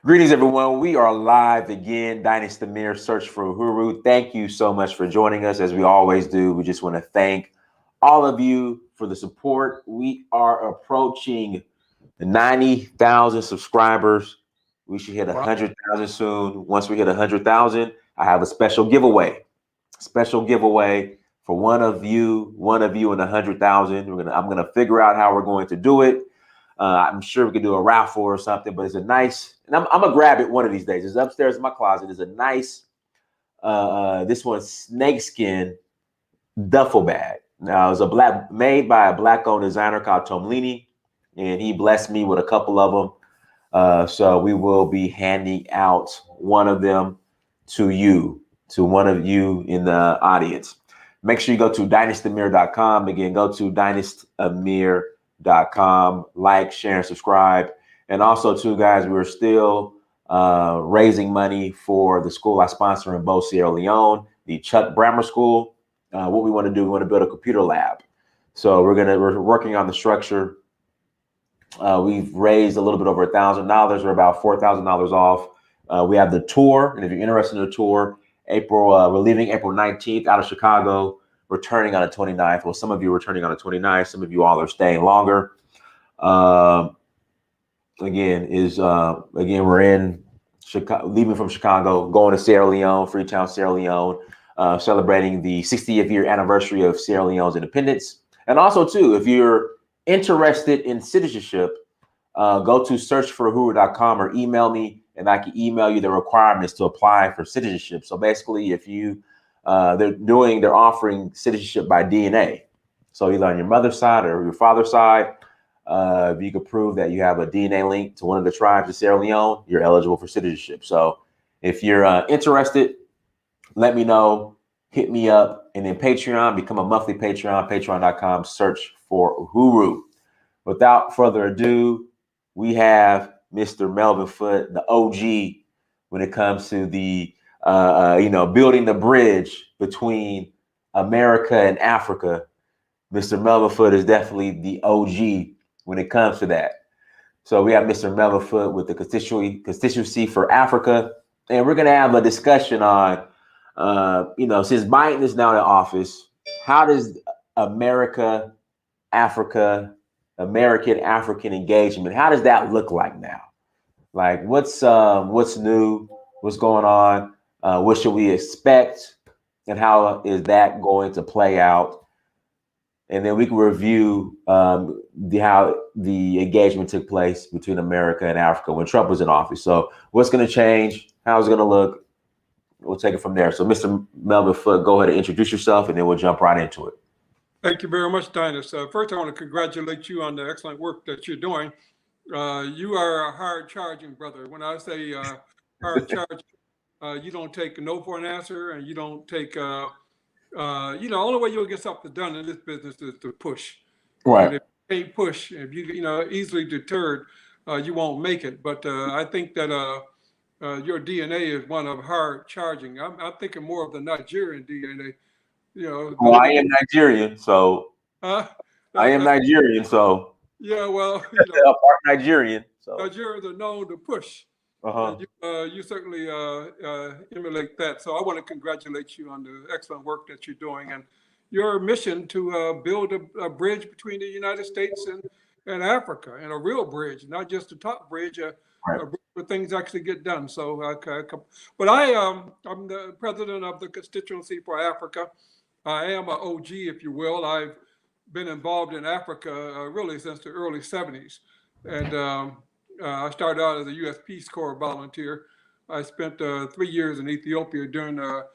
Greetings, everyone. We are live again. Dynasty Mir, Search for Uhuru. Thank you so much for joining us, as we always do. We just want to thank all of you for the support. We are approaching 90,000 subscribers. We should hit Wow. 100,000 soon. Once we hit 100,000, I have a special giveaway. Special giveaway for one of you in 100,000. I'm gonna figure out how we're going to do it. I'm sure we could do a raffle or something, but it's a nice, and I'm gonna grab it one of these days. It's upstairs in my closet. It's a nice, this one's snakeskin duffel bag. Now it's made by a black-owned designer called Tomlini, and he blessed me with a couple of them. So we will be handing out one of them to one of you in the audience. Make sure you go to dynastymir.com. Again, go to dynastymir.com. Like, share, and subscribe. And also, too, guys, we're still raising money for the school I sponsor in Bo, Sierra Leone, the Chuck Brammer School. What we want to do, we want to build a computer lab. So we're working on the structure. We've raised a little bit over $1,000. We're about $4,000 off. We have the tour, and if you're interested in the tour, we're leaving April 19th out of Chicago, returning on the 29th. Well, some of you are returning on the 29th. Some of you all are staying longer. Again, we're in Chicago, leaving from Chicago, going to Sierra Leone, Freetown, Sierra Leone, celebrating the 60th year anniversary of Sierra Leone's independence. And also, too, if you're interested in citizenship, go to searchforuhuru.com or email me, and I can email you the requirements to apply for citizenship. So basically, if you they're offering citizenship by DNA. So either on your mother's side or your father's side, if you could prove that you have a DNA link to one of the tribes of Sierra Leone, you're eligible for citizenship. So if you're interested, let me know, hit me up, and then Patreon, become a monthly Patreon, patreon.com, search for Uhuru. Without further ado, we have Mr. Melvin Foote, the OG, when it comes to the building the bridge between America and Africa. Mr. Melvin Foote is definitely the OG when it comes to that. So we have Mr. Melvin Foote with the Constituency for Africa, and we're going to have a discussion on, since Biden is now in office, how does American African engagement, how does that look like now? Like what's new, what's going on, what should we expect, and how is that going to play out? And then we can review how the engagement took place between America and Africa when Trump was in office. So what's going to change? How's it going to look? We'll take it from there. So Mr. Melvin Foote, go ahead and introduce yourself, and then we'll jump right into it. Thank you very much, Dinus. First, I want to congratulate you on the excellent work that you're doing. You are a hard-charging brother. When I say hard-charging, you don't take no for an answer, and you don't take, only way you'll get something done in this business is to push. Right. And if you can't push, if you easily deterred, you won't make it. But I think that your DNA is one of hard charging. I'm thinking more of the Nigerian DNA. I am Nigerian, so I am Nigerian, so yeah. Well, part Nigerian. So Nigerians are known to push. You certainly emulate that. So I want to congratulate you on the excellent work that you're doing and your mission to build a bridge between the United States and Africa, and a real bridge, not just a top bridge, a bridge where things actually get done. So, but I'm the president of the Constituency for Africa. I am an OG, if you will. I've been involved in Africa really since the early 70s. And I started out as a U.S. Peace Corps volunteer. I spent 3 years in Ethiopia during the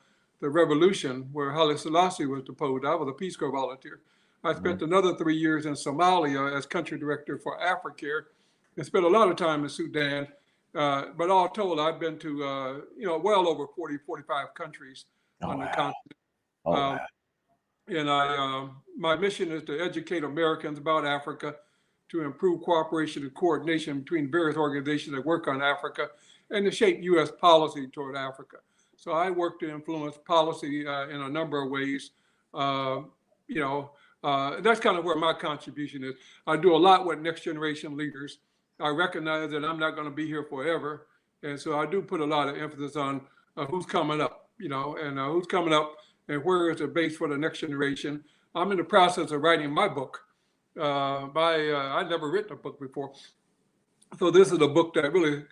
revolution where Haile Selassie was deposed. I was a Peace Corps volunteer. I spent another 3 years in Somalia as country director for AfriCare, and spent a lot of time in Sudan. But all told, I've been to, well over 40, 45 countries on the continent. And my mission is to educate Americans about Africa, to improve cooperation and coordination between various organizations that work on Africa, and to shape U.S. policy toward Africa. So I work to influence policy in a number of ways. That's kind of where my contribution is. I do a lot with next generation leaders. I recognize that I'm not going to be here forever. And so I do put a lot of emphasis on who's coming up, and who's coming up and where is the base for the next generation. I'm in the process of writing my book. I'd never written a book before. So this is a book that really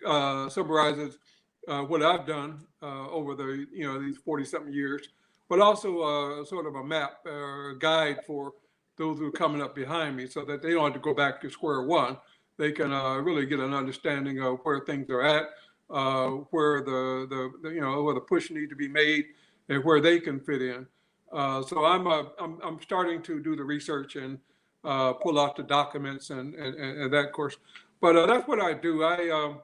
summarizes what I've done over the, these 40-something years, but also sort of a map or a guide for those who are coming up behind me, so that they don't have to go back to square one. They can really get an understanding of where things are at, where where the push need to be made, and where they can fit in. So I'm starting to do the research and pull out the documents and that course. But that's what I do. I'm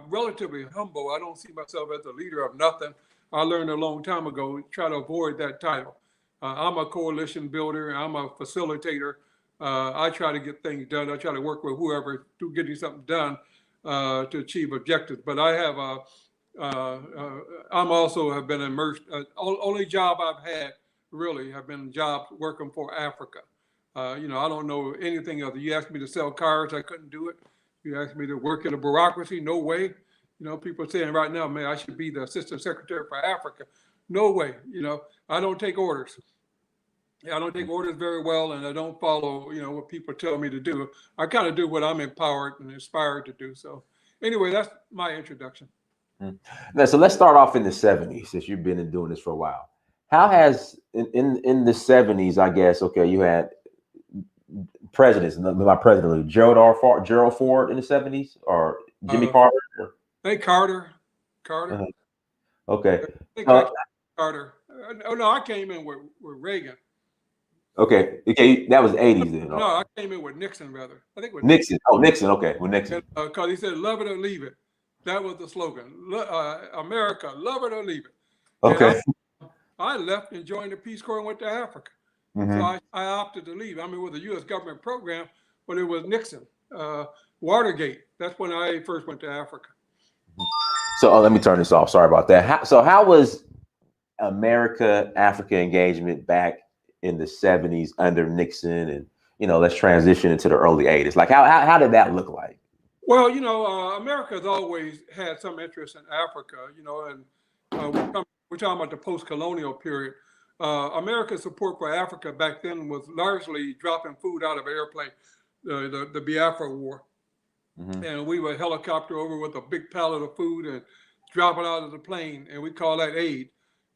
relatively humble. I don't see myself as a leader of nothing. I learned a long time ago, try to avoid that title. I'm a coalition builder. I'm a facilitator. I try to get things done. I try to work with whoever to getting something done to achieve objectives. But I have I'm also have been immersed. Only job I've had really have been jobs working for Africa. I don't know anything else. You asked me to sell cars, I couldn't do it. You asked me to work in a bureaucracy, no way. People are saying right now, man, I should be the assistant secretary for Africa. No way. I don't take orders. I don't take orders very well, and I don't follow, what people tell me to do. I kind of do what I'm empowered and inspired to do. So anyway, that's my introduction. Now, so let's start off in the 70s, since you've been doing this for a while. How has in the 70s, I guess, okay, you had presidents, my president, Gerald Ford in the 70s, or Jimmy Carter? Hey, Carter. Carter. Okay. Carter. Oh, no, I came in with Reagan. Okay, that was 80s then. No, I came in with Nixon, rather. I think with Nixon. Oh, Nixon. Okay, with Nixon. Because he said, "Love it or leave it." That was the slogan. America, love it or leave it. Okay. I left and joined the Peace Corps and went to Africa. Mm-hmm. So I opted to leave. I mean, with a U.S. government program, but it was Nixon, Watergate. That's when I first went to Africa. So let me turn this off. Sorry about that. How was America-Africa engagement back in the 70s under Nixon, and let's transition into the early 80s? Like how did that look like? Well, America has always had some interest in Africa, and we're talking about the post-colonial period. America's support for Africa back then was largely dropping food out of an airplane, the Biafra War. Mm-hmm. And we would helicopter over with a big pallet of food and drop it out of the plane, and we call that aid.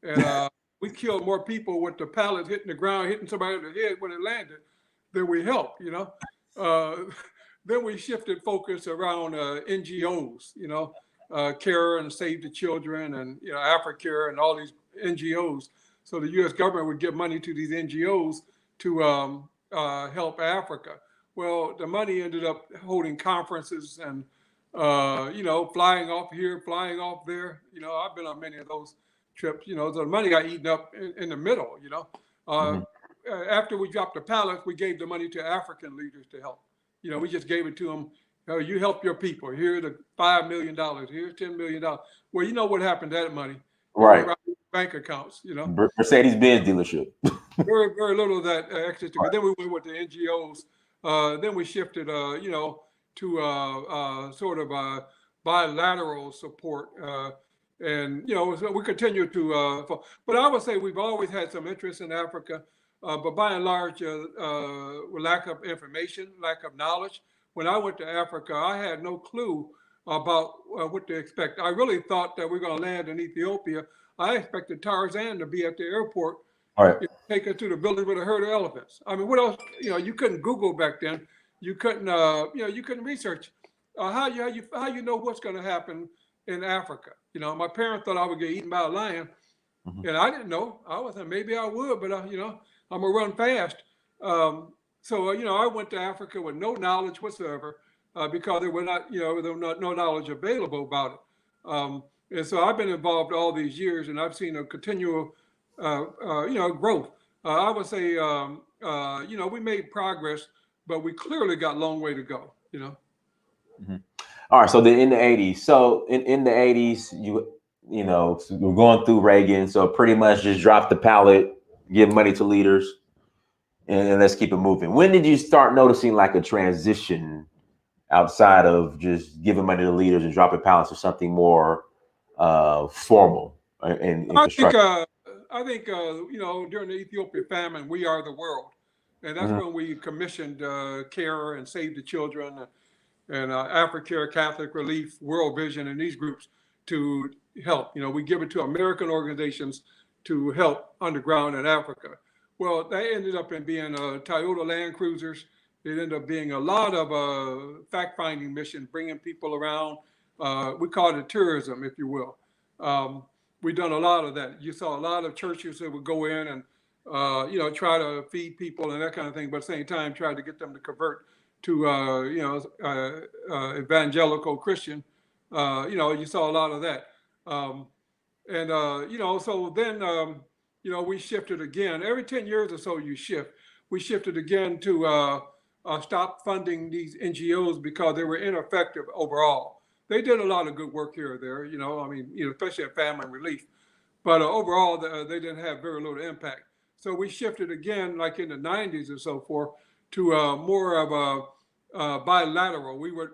And we killed more people with the pallet hitting the ground, hitting somebody in the head when it landed, than we helped, Then we shifted focus around NGOs, CARE and Save the Children and, AfriCare and all these NGOs. So the U.S. government would give money to these NGOs to help Africa. Well, the money ended up holding conferences and, flying off here, flying off there. I've been on many of those trips. So the money got eaten up in the middle, Mm-hmm. After we dropped the pallets, we gave the money to African leaders to help. We just gave it to them. You help your people. Here's the $5 million. Here's $10 million. Well, you know what happened to that money? Right. Bank accounts, Mercedes-Benz dealership. very, very little of that existed. But then we went with the NGOs. Then we shifted, to sort of bilateral support. And, so we continue to, but I would say we've always had some interest in Africa. But by and large, lack of information, lack of knowledge. When I went to Africa, I had no clue about what to expect. I really thought that we're going to land in Ethiopia. I expected Tarzan to be at the airport, take us to the village with a herd of elephants. I mean, what else? You couldn't Google back then. You couldn't, you couldn't research. How you know what's going to happen in Africa? My parents thought I would get eaten by a lion, mm-hmm. and I didn't know. I was thinking maybe I would, but I'm gonna run fast. So I went to Africa with no knowledge whatsoever because there were not, there was no knowledge available about it. And so I've been involved all these years, and I've seen a continual, growth. I would say, we made progress, but we clearly got a long way to go. Mm-hmm. All right. So then in the 80s, in the 80s, we're going through Reagan. So pretty much just drop the pallet, give money to leaders, and let's keep it moving. When did you start noticing like a transition outside of just giving money to leaders and dropping pounds to something more formal and constructive? I think you know, during the Ethiopia famine, We Are the World, and that's when we commissioned CARE and Save the Children and Africare, Catholic Relief, World Vision, and these groups to help. You know, we give it to American organizations to help underground in Africa. Well, they ended up in being Toyota Land Cruisers. It ended up being a lot of fact-finding mission, bringing people around. We call it tourism, if you will. We've done a lot of that. You saw a lot of churches that would go in and, you know, try to feed people and that kind of thing, but at the same time, try to get them to convert to, you know, evangelical Christian. You know, you saw a lot of that. You know, so then, you know, we shifted again. Every 10 years or so, you shift. We shifted again to stop funding these NGOs because they were ineffective overall. They did a lot of good work here or there, you know, I mean, you know, especially at famine relief. But overall, they didn't have very little impact. So we shifted again, like in the 90s or so forth, to more of a bilateral. We would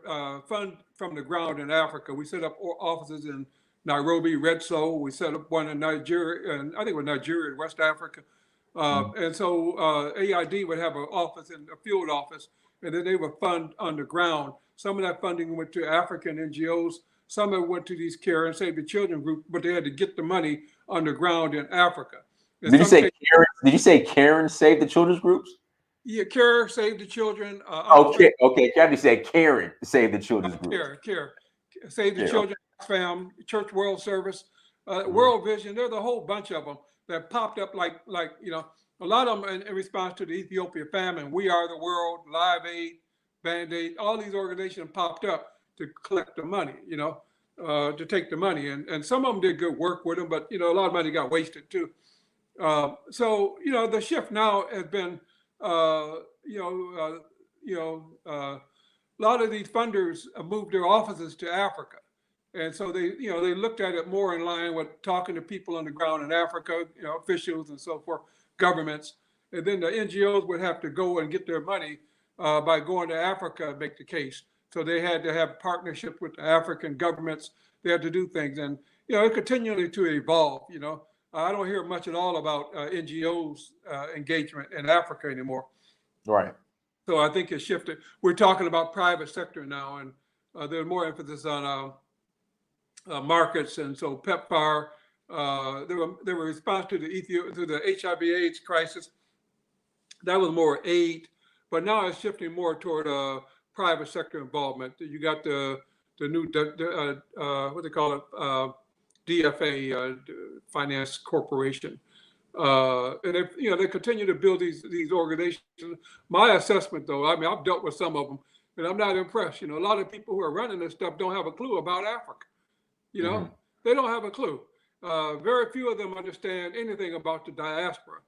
fund from the ground in Africa. We set up offices in Nairobi, Redso. We set up one in Nigeria, and I think it was Nigeria, West Africa. And so AID would have an office, in a field office, and then they would fund underground. Some of that funding went to African NGOs. Some of it went to these CARE and Save the Children group, but they had to get the money underground in Africa. Did you say Karen? Did you say Karen Save the Children's groups? Yeah, CARE Save the Children. Okay, okay. Kathy said Karen Save the Children's groups. CARE Save the Children, Fam, Church World Service, World Vision. There's a whole bunch of them that popped up like you know, a lot of them in response to the Ethiopia famine. We Are the World, Live Aid, Band Aid, all these organizations popped up to collect the money, you know, to take the money. And some of them did good work with them, but, you know, a lot of money got wasted too. So, you know, the shift now has been, a lot of these funders moved their offices to Africa. And so they, you know, they looked at it more in line with talking to people on the ground in Africa, you know, officials and so forth, governments. And then the NGOs would have to go and get their money by going to Africa and make the case. So they had to have partnership with the African governments. They had to do things, and you know, it continually to evolve. You know, I don't hear much at all about NGOs engagement in Africa anymore. Right. So I think it's shifted. We're talking about private sector now, and there's more emphasis on markets. And so PEPFAR, they were response to the HIV/AIDS crisis. That was more aid, but now it's shifting more toward private sector involvement. You got the new what they call it, DFA, Finance Corporation, and if you know, they continue to build these organizations. My assessment, though, I mean, I've dealt with some of them, and I'm not impressed. You know, a lot of people who are running this stuff don't have a clue about Africa. You know, they don't have a clue. Very few of them understand anything about the diaspora.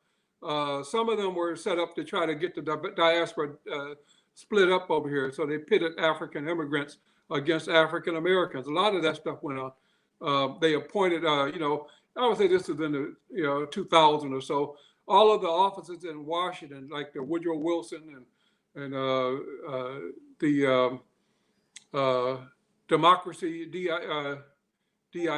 Some of them were set up to try to get the diaspora split up over here. So they pitted African immigrants against African Americans. A lot of that stuff went on. They appointed, you know, I would say this is in the, you know, 2000 or so. All of the offices in Washington, like the Woodrow Wilson and the democracy, all these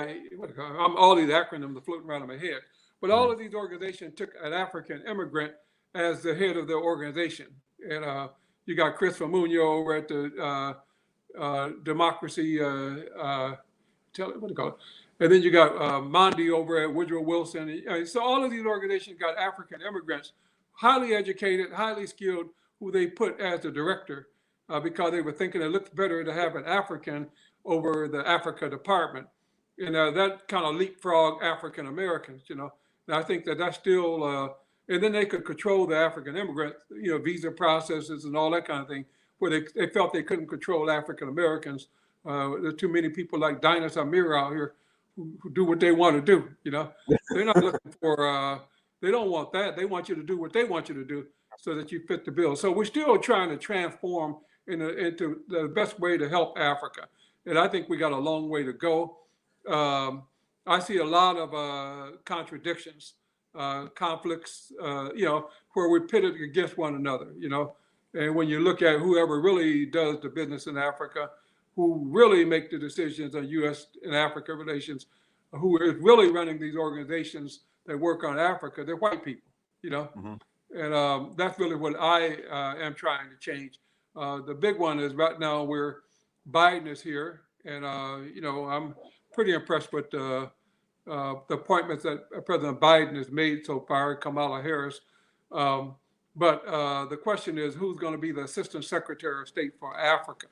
acronyms are floating around in my head. But all of these organizations took an African immigrant as the head of their organization. And you got Chris Famunyo over at the democracy, what do you call it? And then you got Mondi over at Woodrow Wilson. So all of these organizations got African immigrants, highly educated, highly skilled, who they put as the director because they were thinking it looked better to have an African over the Africa department. And that kind of leapfrog African Americans, you know. And I think that's still, and then they could control the African immigrant, you know, visa processes and all that kind of thing, where they felt they couldn't control African Americans. There's too many people like Dinah Samir out here who do what they want to do, you know. They're not looking for, they don't want that. They want you to do what they want you to do so that you fit the bill. So we're still trying to transform into the best way to help Africa. And I think we got a long way to go. I see a lot of contradictions, conflicts, you know, where we're pitted against one another, you know. And when you look at whoever really does the business in Africa, who really make the decisions on U.S. and Africa relations, who is really running these organizations that work on Africa, they're white people, you know? And that's really what I am trying to change. The big one is right now where Biden is here, and you know, I'm pretty impressed with the appointments that President Biden has made so far, Kamala Harris. But the question is, who's going to be the Assistant Secretary of State for Africa?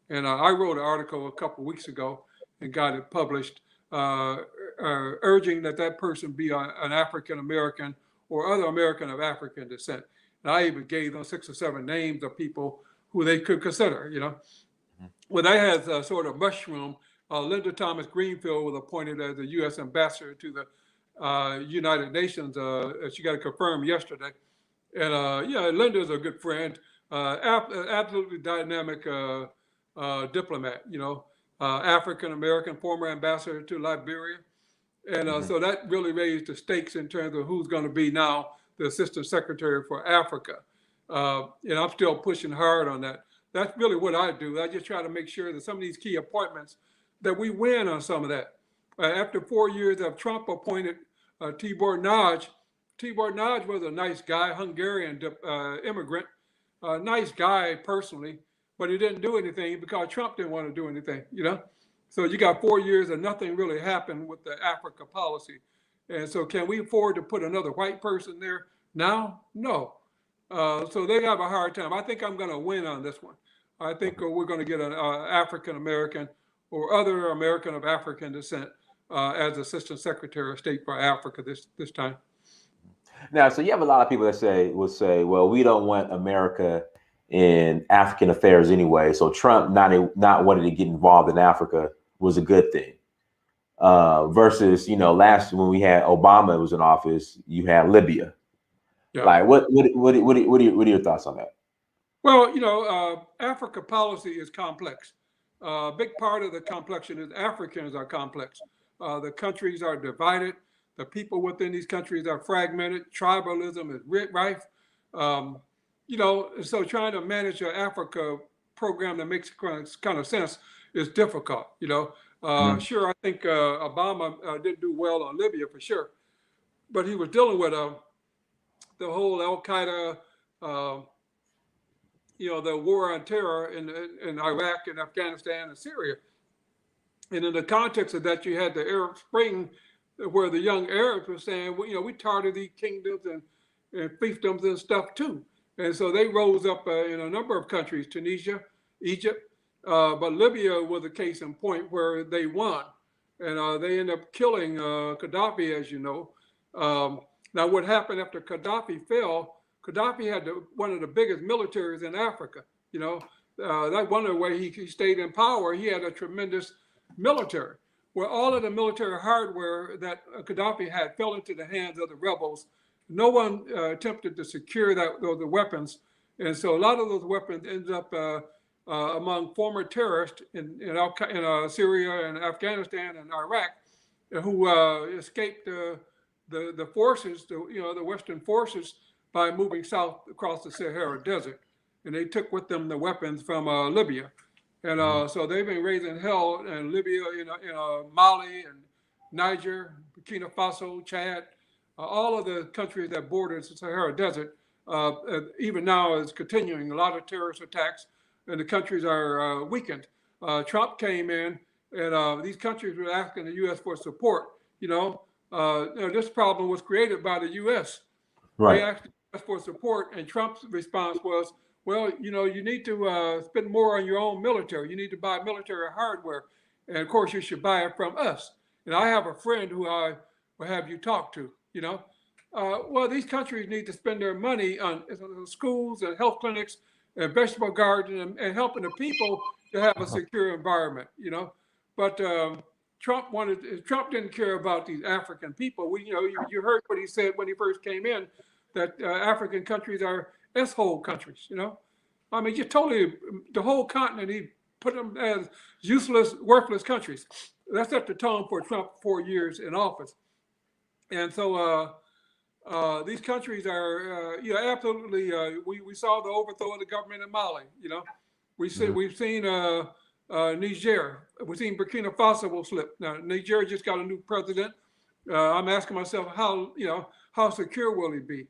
And I wrote an article a couple of weeks ago and got it published, urging that person be an African American or other American of African descent. And I even gave them 6 or 7 names of people who they could consider, you know. Well, that has a sort of mushroom. Linda Thomas Greenfield was appointed as the U.S. ambassador to the United Nations. She got it confirmed yesterday. And yeah, Linda's a good friend, absolutely dynamic diplomat, you know, African-American, former ambassador to Liberia. And so that really raised the stakes in terms of who's going to be now the Assistant Secretary for Africa. And I'm still pushing hard on that. That's really what I do. I just try to make sure that some of these key appointments, that we win on some of that. After 4 years of Trump appointed Tibor Nagy was a nice guy, Hungarian immigrant, nice guy personally, but he didn't do anything because Trump didn't want to do anything, you know? So you got 4 years and nothing really happened with the Africa policy. And so can we afford to put another white person there now? No. So they have a hard time. I think I'm going to win on this one. I think we're going to get an African-American or other American of African descent as Assistant Secretary of State for Africa this time. Now, so you have a lot of people that will say, well, we don't want America in African affairs anyway. So Trump not wanting to get involved in Africa was a good thing. Versus, you know, when we had Obama was in office, you had Libya. Yeah. Like, what are your thoughts on that? Well, you know, Africa policy is complex. A big part of the complexion is Africans are complex. The countries are divided. The people within these countries are fragmented. Tribalism is rife. You know, so trying to manage an Africa program that makes kind of sense is difficult. You know, sure, I think Obama didn't do well on Libya for sure, but he was dealing with the whole Al Qaeda, you know, the war on terror in Iraq and Afghanistan and Syria. And in the context of that, you had the Arab Spring, where the young Arabs were saying, well, you know, we targeted these kingdoms and fiefdoms and stuff too. And so they rose up in a number of countries, Tunisia, Egypt, but Libya was a case in point where they won. And they ended up killing Gaddafi, as you know. Now, what happened after Gaddafi fell, Gaddafi had one of the biggest militaries in Africa. You know, that's one of the ways he stayed in power. He had a tremendous military. Well, all of the military hardware that Gaddafi had fell into the hands of the rebels. No one attempted to secure those weapons. And so a lot of those weapons ended up among former terrorists in Syria and Afghanistan and Iraq who escaped the forces, the Western forces, by moving south across the Sahara Desert. And they took with them the weapons from Libya. And so they've been raising hell in Libya, in Mali and Niger, Burkina Faso, Chad, all of the countries that border the Sahara Desert, even now is continuing a lot of terrorist attacks, and the countries are weakened. Trump came in, and these countries were asking the U.S. for support. This problem was created by the U.S. Right. They asked the U.S. for support, and Trump's response was, well, you need to spend more on your own military. You need to buy military hardware. And of course, you should buy it from us. And I have a friend who I will have you talk to, well, these countries need to spend their money on schools and health clinics and vegetable gardens and helping the people to have a secure environment, But Trump didn't care about these African people. You heard what he said when he first came in, that African countries are S-hole countries, I mean, just totally, the whole continent, he put them as useless, worthless countries. That set the tone for Trump 4 years in office. And so These countries are, absolutely. We saw the overthrow of the government in Mali. We've seen Niger. We've seen Burkina Faso will slip. Now Niger just got a new president. I'm asking myself how secure will he be,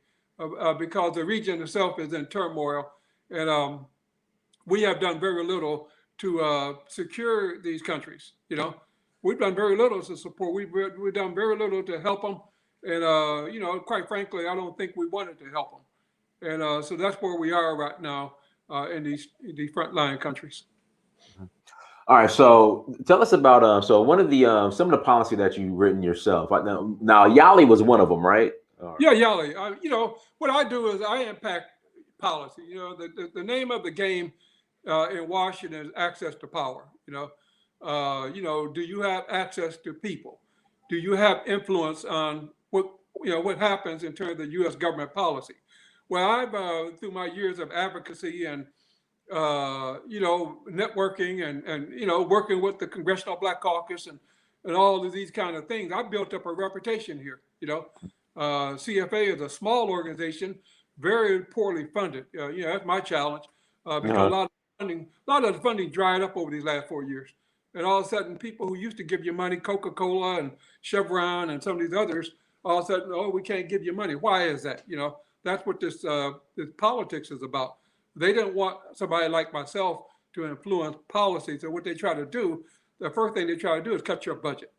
because the region itself is in turmoil, and we have done very little to secure these countries. We've done very little to support. We've done very little to help them, and quite frankly, I don't think we wanted to help them. And so that's where we are right now in these frontline countries. All right, so tell us about so one of the some of the policy that you've written yourself. Right now Yali was one of them, right? Yeah, Yali. What I do is I impact policy. The name of the game in Washington is access to power. Do you have access to people? Do you have influence on what happens in terms of U.S. government policy? Well, I've through my years of advocacy and networking and working with the Congressional Black Caucus and all of these kind of things, I built up a reputation here. CFA is a small organization, very poorly funded. That's my challenge because a lot of the funding dried up over these last 4 years. And all of a sudden, people who used to give you money, Coca-Cola and Chevron and some of these others, all of a sudden, oh, we can't give you money. Why is that? That's what this politics is about. They didn't want somebody like myself to influence policy. So what they try to do, the first thing they try to do is cut your budget.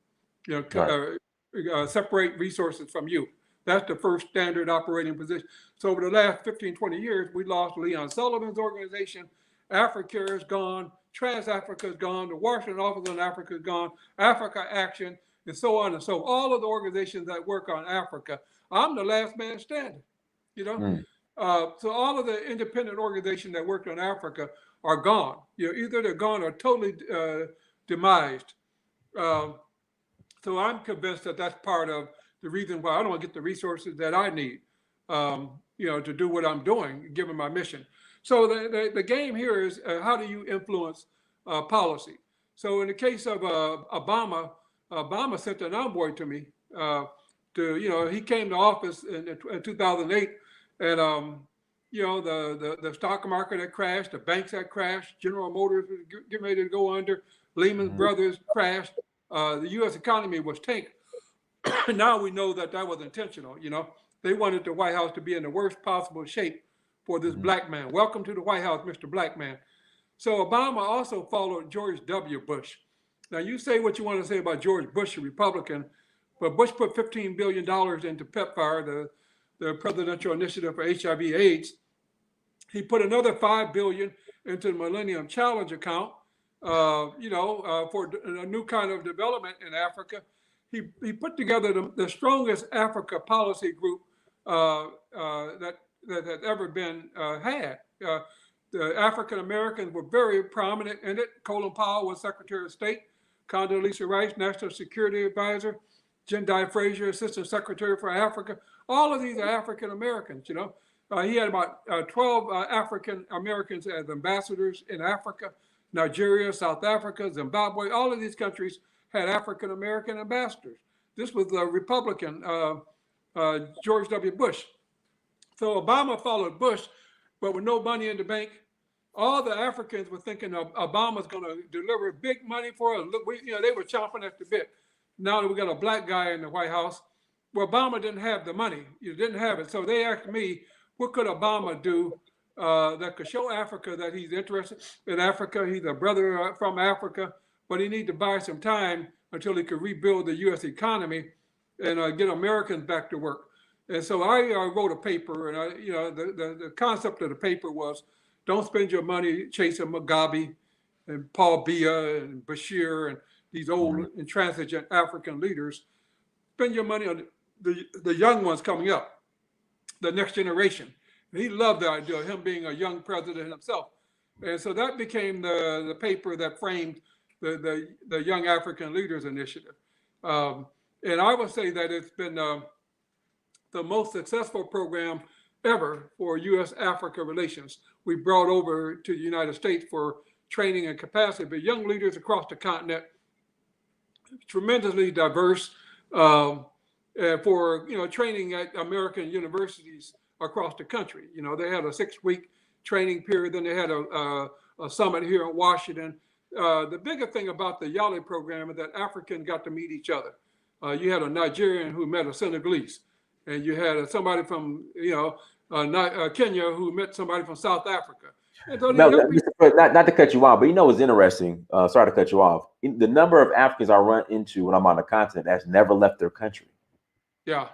Separate resources from you. That's the first standard operating position. So over the last 15, 20 years, we lost Leon Sullivan's organization. Africa is gone. Trans-Africa is gone. The Washington Office on Africa is gone. Africa Action, and so on and so on. All of the organizations that work on Africa, I'm the last man standing. So all of the independent organizations that worked on Africa are gone. Either they're gone or totally demised. So I'm convinced that that's part of the reason why I don't get the resources that I need, to do what I'm doing, given my mission. So the game here is how do you influence policy? So in the case of Obama sent an envoy to me. He came to office in 2008, and the stock market had crashed, the banks had crashed, General Motors was getting ready to go under, Lehman Brothers crashed, the U.S. economy was tanked. Now we know that was intentional. They wanted the White House to be in the worst possible shape for this black man. Welcome to the White House, Mr. Black Man. So Obama also followed George W. Bush. Now you say what you want to say about George Bush, a Republican, but Bush put $15 billion into PEPFAR, the presidential initiative for HIV/AIDS. He put another $5 billion into the Millennium Challenge account, for a new kind of development in Africa. He put together the strongest Africa policy group that had ever been had. The African Americans were very prominent in it. Colin Powell was Secretary of State, Condoleezza Rice, National Security Advisor, Jendai Frazier, Assistant Secretary for Africa. All of these are African Americans. He had about 12 African Americans as ambassadors in Africa, Nigeria, South Africa, Zimbabwe. All of these countries had African American ambassadors. This was the Republican George W. Bush. So Obama followed Bush, but with no money in the bank. All the Africans were thinking Obama's going to deliver big money for us. They were chomping at the bit. Now that we got a black guy in the White House, well, Obama didn't have the money. He didn't have it. So they asked me, what could Obama do that could show Africa that he's interested in Africa? He's a brother from Africa, but he needs to buy some time until he could rebuild the U.S. economy and get Americans back to work. And so I wrote a paper, and the concept of the paper was, don't spend your money chasing Mugabe and Paul Biya and Bashir and these old intransigent African leaders. Spend your money on the young ones coming up, the next generation. And he loved the idea of him being a young president himself. And so that became the paper that framed the Young African Leaders Initiative. And I would say that it's been the most successful program ever for U.S.-Africa relations. We brought over to the United States for training and capacity, but young leaders across the continent, tremendously diverse, for training at American universities across the country. They had a 6-week training period. Then they had a summit here in Washington. The bigger thing about the YALI program is that Africans got to meet each other. You had a Nigerian who met a Senegalese, and you had somebody from Kenya who met somebody from South Africa. And so not to cut you off, but what's interesting? Sorry to cut you off. The number of Africans I run into when I'm on the continent that's never left their country. Yeah.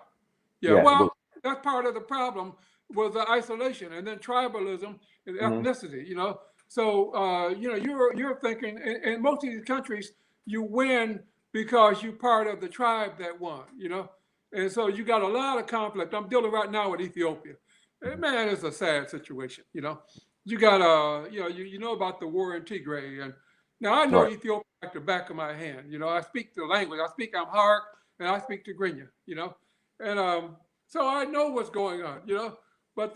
Well, that's part of the problem was the isolation, and then tribalism and ethnicity. So you're thinking in most of these countries you win because you're part of the tribe that won. And so you got a lot of conflict. I'm dealing right now with Ethiopia. And man, it's a sad situation. You got you know about the war in Tigray, and now I know Ethiopia like the back of my hand. I speak the language. I speak Amharic and I speak Tigrinya. And so I know what's going on. But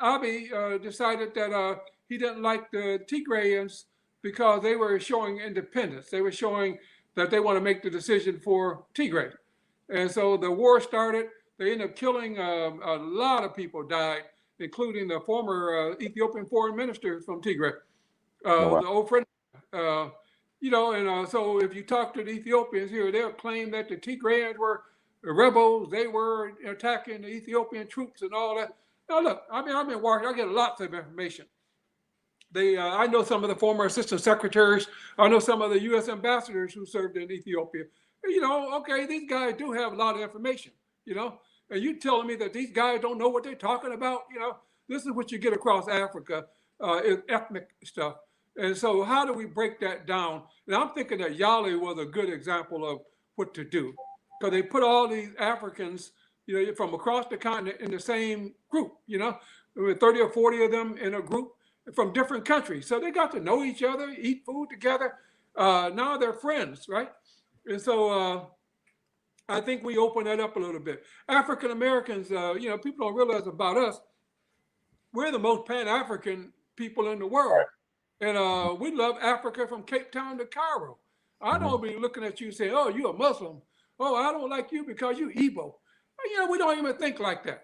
Abiy decided that he didn't like the Tigrayans because they were showing independence. They were showing that they want to make the decision for Tigray, and so the war started. They ended up killing a lot of people died, including the former Ethiopian foreign minister from Tigray, the old friend. So if you talk to the Ethiopians here, they'll claim that the Tigrayans were rebels. They were attacking the Ethiopian troops and all that. Now look, I've been watching. I get lots of information. I know some of the former assistant secretaries. I know some of the U.S. ambassadors who served in Ethiopia. Okay, these guys do have a lot of information. And you telling me that these guys don't know what they're talking about? This is what you get across Africa, is ethnic stuff. And so how do we break that down? And I'm thinking that YALI was a good example of what to do, because they put all these Africans, from across the continent in the same group. There were 30 or 40 of them in a group from different countries. So they got to know each other, eat food together. Now they're friends, right? And so I think we open that up a little bit. African Americans, people don't realize about us, we're the most Pan-African people in the world. And we love Africa from Cape Town to Cairo. I don't be looking at you saying, oh, you're a Muslim. Oh, I don't like you because you Igbo. We don't even think like that.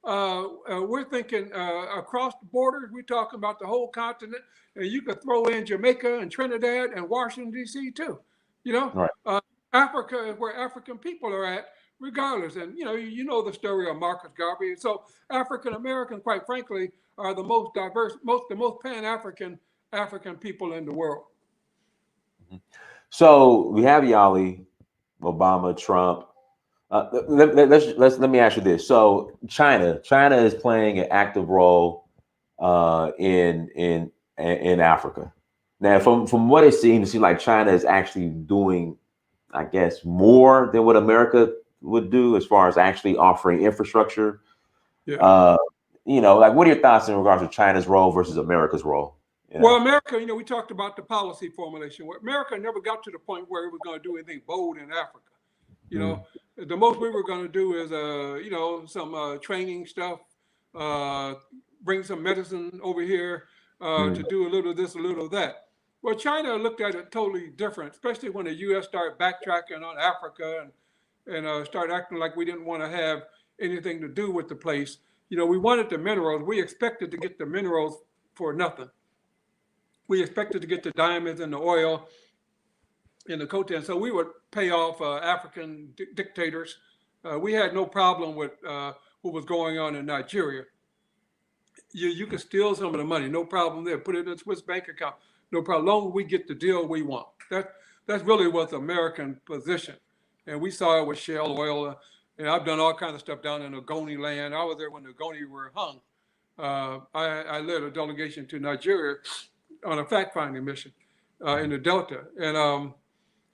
We're thinking across the borders. We're talking about the whole continent. And you could throw in Jamaica and Trinidad and Washington, D.C. too. Africa is where African people are at, regardless. And, the story of Marcus Garvey. And so African Americans, quite frankly, are the most diverse, the most Pan-African people in the world. So we have YALI, Obama, Trump. Let me ask you this. So China is playing an active role in Africa. Now, from what it seems like China is actually doing, I guess, more than what America would do as far as actually offering infrastructure. Yeah. What are your thoughts in regards to China's role versus America's role? Well, America, we talked about the policy formulation. America never got to the point where it was going to do anything bold in Africa. The most we were going to do is, some training stuff, bring some medicine over here to do a little of this, a little of that. Well, China looked at it totally different, especially when the U.S. started backtracking on Africa and started acting like we didn't want to have anything to do with the place. We wanted the minerals. We expected to get the minerals for nothing. We expected to get the diamonds and the oil and the coltan. So we would pay off African dictators. We had no problem with what was going on in Nigeria. You could steal some of the money, no problem there. Put it in a Swiss bank account, no problem. Long as we get the deal we want. That's really was the American position. And we saw it with shale oil. And I've done all kinds of stuff down in Ogoni land. I was there when the Ogoni were hung. I led a delegation to Nigeria on a fact-finding mission in the Delta. And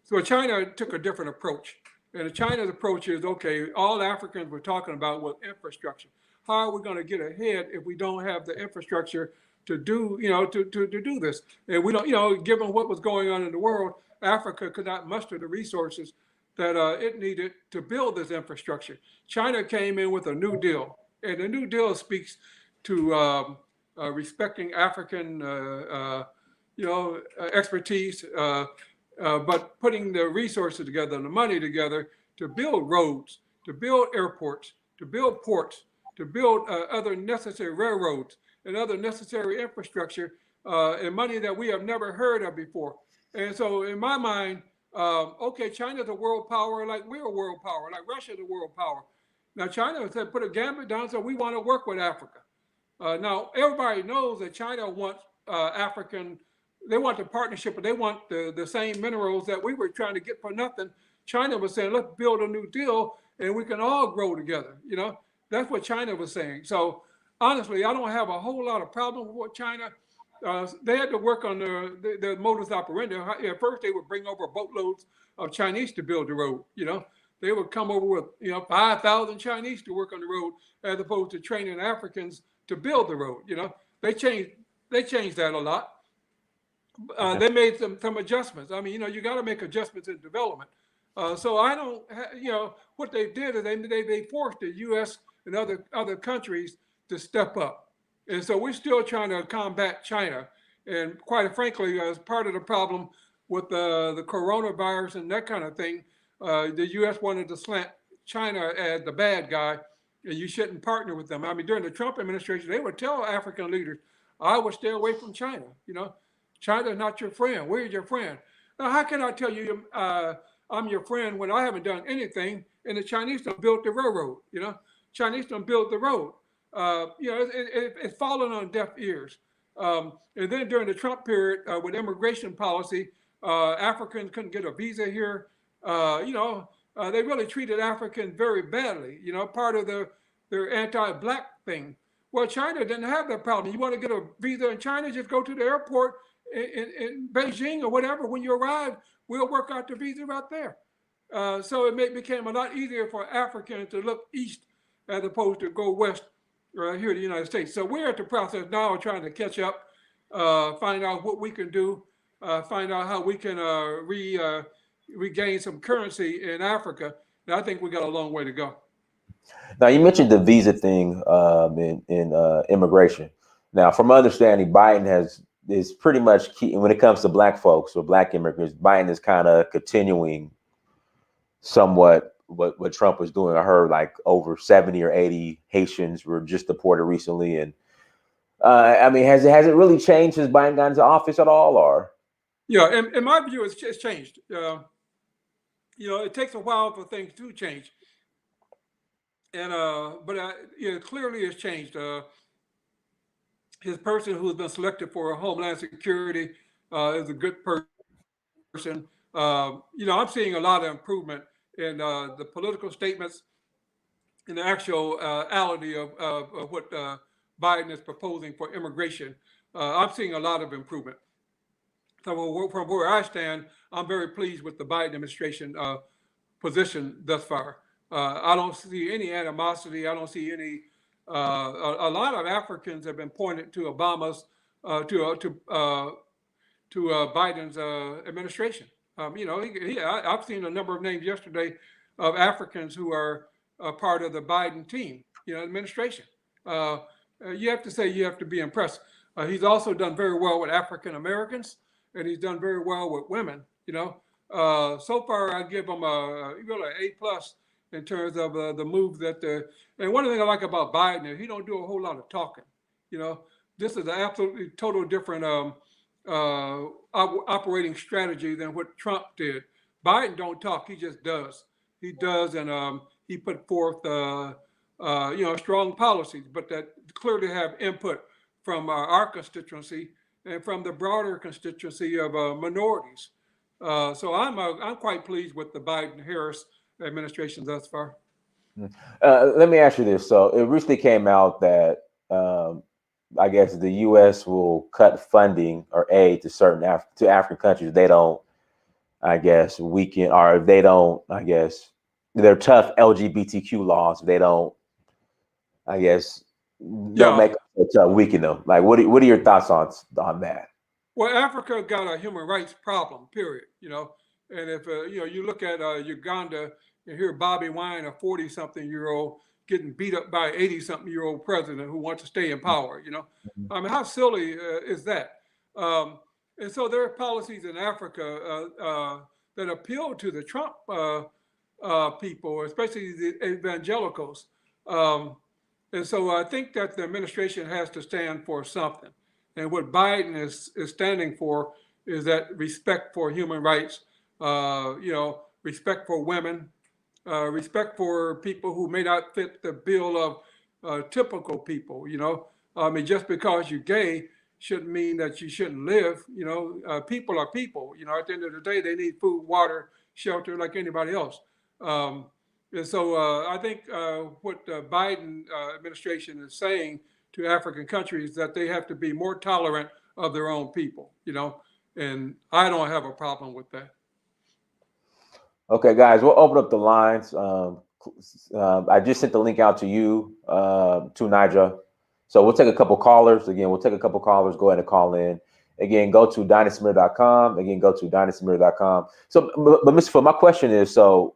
so China took a different approach. And China's approach is, okay, all Africans were talking about was infrastructure. How are we going to get ahead if we don't have the infrastructure to do, to do this? And we don't, given what was going on in the world, Africa could not muster the resources that it needed to build this infrastructure. China came in with a New Deal, and the New Deal speaks to respecting African, expertise, but putting the resources together and the money together to build roads, to build airports, to build ports, to build other necessary railroads and other necessary infrastructure, and money that we have never heard of before. And so in my mind, okay, China's a world power like we're a world power, like Russia's a world power. Now China said put a gambit down, so we want to work with Africa. Now everybody knows that China wants they want the partnership, but they want the same minerals that we were trying to get for nothing. China was saying, let's build a new deal and we can all grow together. You know, that's what China was saying. So honestly, I don't have a whole lot of problem with China. They had to work on their modus operandi. At first, they would bring over boatloads of Chinese to build the road. You know, they would come over with 5,000 Chinese to work on the road, as opposed to training Africans to build the road. You know, they changed that a lot. They made some adjustments. I mean, you got to make adjustments in development. So I don't, what they did is they forced the U.S. and other countries to step up. And so we're still trying to combat China. And quite frankly, as part of the problem with the coronavirus and that kind of thing, the U.S. wanted to slant China as the bad guy, and you shouldn't partner with them. I mean, during the Trump administration, they would tell African leaders, I would stay away from China. China's not your friend. We're your friend. Now, how can I tell you I'm your friend when I haven't done anything and the Chinese don't build the railroad? Chinese don't build the road. It's fallen on deaf ears. And then during the Trump period with immigration policy, Africans couldn't get a visa here. They really treated Africans very badly, part of their anti-Black thing. Well, China didn't have that problem. You want to get a visa in China, just go to the airport in Beijing or whatever. When you arrive, we'll work out the visa right there. So it became a lot easier for Africans to look east as opposed to go west here in the United States. So we're at the process now of trying to catch up, find out what we can do, find out how we can regain some currency in Africa. And I think we got a long way to go. Now, you mentioned the visa thing in immigration. Now, from my understanding, Biden is pretty much key when it comes to Black folks or Black immigrants. Biden is kind of continuing somewhat what Trump was doing. I heard like over 70 or 80 Haitians were just deported recently. And I mean, has it really changed since Biden got into office at all? Or yeah, in my view, it's changed. It takes a while for things to change. And clearly it's changed. His person who's been selected for Homeland Security is a good person. I'm seeing a lot of improvement in the political statements and the actuality of what Biden is proposing for immigration. I'm seeing a lot of improvement. So from where I stand, I'm very pleased with the Biden administration position thus far. I don't see any animosity. I don't see any. A lot of Africans have been pointed to Obama's to Biden's administration. I've seen a number of names yesterday of Africans who are part of the Biden team, administration. You have to say you have to be impressed. He's also done very well with African Americans, and he's done very well with women. So far I give him really an A+ in terms of the move and one thing I like about Biden is he don't do a whole lot of talking. This is an absolutely total different operating strategy than what Trump did. Biden don't talk, he just does. He does, and he put forth strong policies, but that clearly have input from our constituency and from the broader constituency of minorities. So I'm quite pleased with the Biden-Harris administration thus far. Let me ask you this. So it recently came out that I guess the U.S. will cut funding or aid to certain African countries. They don't, I guess, weaken, or if they don't, I guess, they're tough LGBTQ laws. They don't, I guess, don't make it weaken them. Like, what are your thoughts on that? Well, Africa got a human rights problem, period. And if you look at Uganda, you hear Bobby Wine, a 40-something-year-old, getting beat up by an 80-something-year-old president who wants to stay in power. I mean, how silly is that? And so there are policies in Africa that appeal to the Trump people, especially the evangelicals. And so I think that the administration has to stand for something. And what Biden is standing for is that respect for human rights, respect for women, respect for people who may not fit the bill of typical people. I mean, just because you're gay shouldn't mean that you shouldn't live. People are people. At the end of the day, they need food, water, shelter like anybody else. And so I think what the Biden administration is saying to African countries is that they have to be more tolerant of their own people, and I don't have a problem with that. Okay, guys, we'll open up the lines. I just sent the link out to you, to Nigel. So we'll take a couple callers. Again, we'll take a couple callers. Go ahead and call in. Again, go to dynastymir.com. Again, go to dynastymir.com. So, but Mr. Foote, my question is, so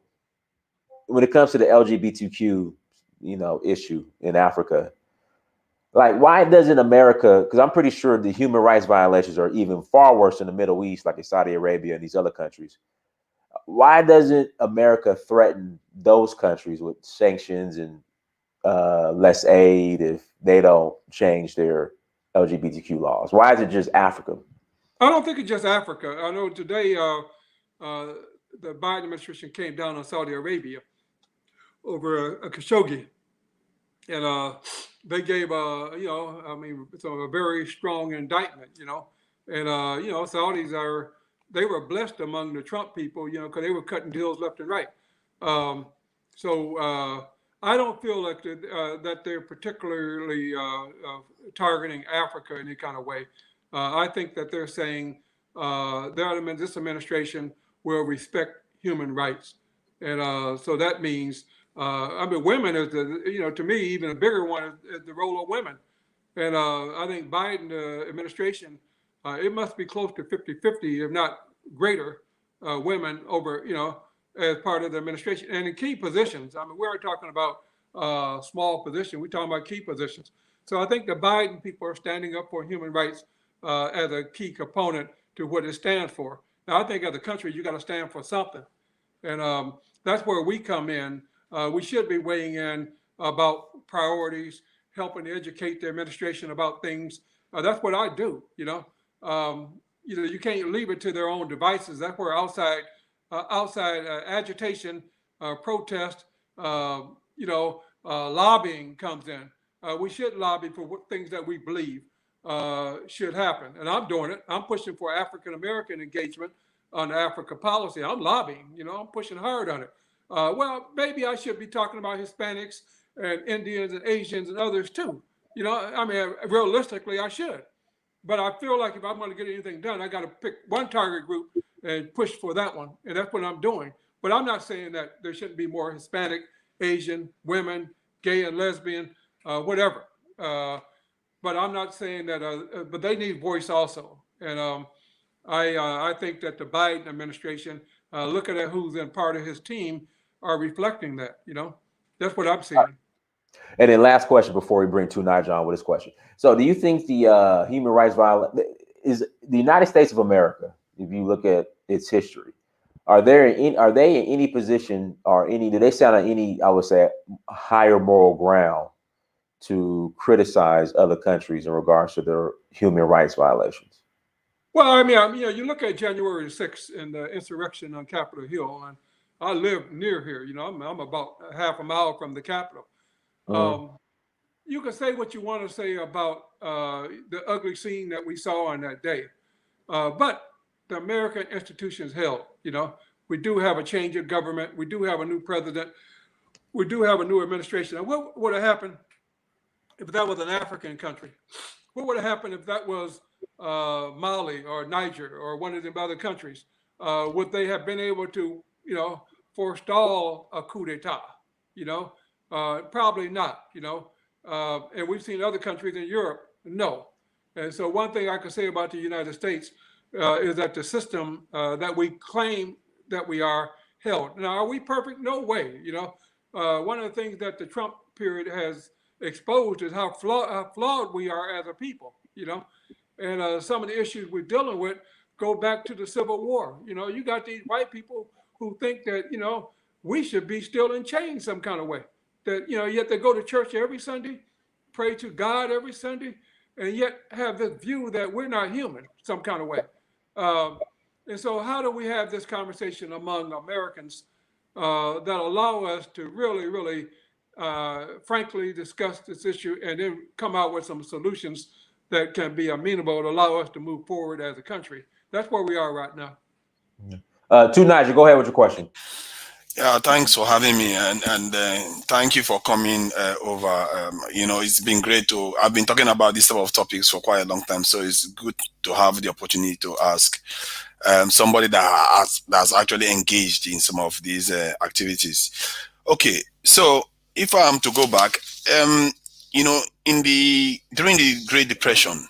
when it comes to the LGBTQ, issue in Africa, like, why doesn't America, because I'm pretty sure the human rights violations are even far worse in the Middle East, like in Saudi Arabia and these other countries. Why doesn't America threaten those countries with sanctions and less aid if they don't change their LGBTQ laws? Why is it just Africa? I don't think it's just Africa. I know today the Biden administration came down on Saudi Arabia over a Khashoggi, and they gave it's a very strong indictment, and Saudis they were blessed among the Trump people, because they were cutting deals left and right. So I don't feel like that they're particularly targeting Africa in any kind of way. I think that they're saying this administration will respect human rights, and so that means women is to me even a bigger one is the role of women, and I think Biden administration it must be close to 50-50, if not greater, women over as part of the administration and in key positions. I mean, we aren't talking about small positions. We're talking about key positions. So I think the Biden people are standing up for human rights as a key component to what it stands for. Now, I think as a country, you got to stand for something. And that's where we come in. We should be weighing in about priorities, helping to educate the administration about things. That's what I do, you can't leave it to their own devices. That's where outside agitation, protest, lobbying comes in. We should lobby for things that we believe should happen. And I'm doing it. I'm pushing for African-American engagement on Africa policy. I'm lobbying, I'm pushing hard on it. Well, maybe I should be talking about Hispanics and Indians and Asians and others too. Realistically, I should. But I feel like if I'm going to get anything done, I got to pick one target group and push for that one. And that's what I'm doing. But I'm not saying that there shouldn't be more Hispanic, Asian, women, gay and lesbian, whatever. But I'm not saying that, but they need voice also. And I think that the Biden administration, looking at who's in part of his team, are reflecting that, That's what I'm seeing. And then last question before we bring Nigel on with his question. So do you think the human rights violence is the United States of America, if you look at its history, are they in any position or do they stand on any, I would say, higher moral ground to criticize other countries in regards to their human rights violations? Well, you look at January 6th and the insurrection on Capitol Hill, and I live near here, I'm about half a mile from the Capitol. You can say what you want to say about the ugly scene that we saw on that day, but the American institutions held. We do have a change of government. We do have a new president. We do have a new administration. And what would have happened if that was an African country? What would have happened if that was Mali or Niger or one of the other countries? Would they have been able to, forestall a coup d'etat? Probably not, and we've seen other countries in Europe, no. And so one thing I can say about the United States is that the system that we claim that we are held. Now, are we perfect? No way. One of the things that the Trump period has exposed is how flawed we are as a people, and some of the issues we're dealing with go back to the Civil War. You got these white people who think that, we should be still in chains some kind of way. That, you know, you have to go to church every Sunday, pray to God every Sunday, and yet have this view that we're not human some kind of way. Um, and so, how do we have this conversation among Americans that allow us to really, really, frankly, discuss this issue and then come out with some solutions that can be amenable to allow us to move forward as a country? That's where we are right now. To Nigel, go ahead with your question. Yeah, thanks for having me, and thank you for coming over. You know, it's been great to. I've been talking about this type of topics for quite a long time, so it's good to have the opportunity to ask somebody that's actually engaged in some of these activities. Okay, so if I am to go back, you know, during the Great Depression,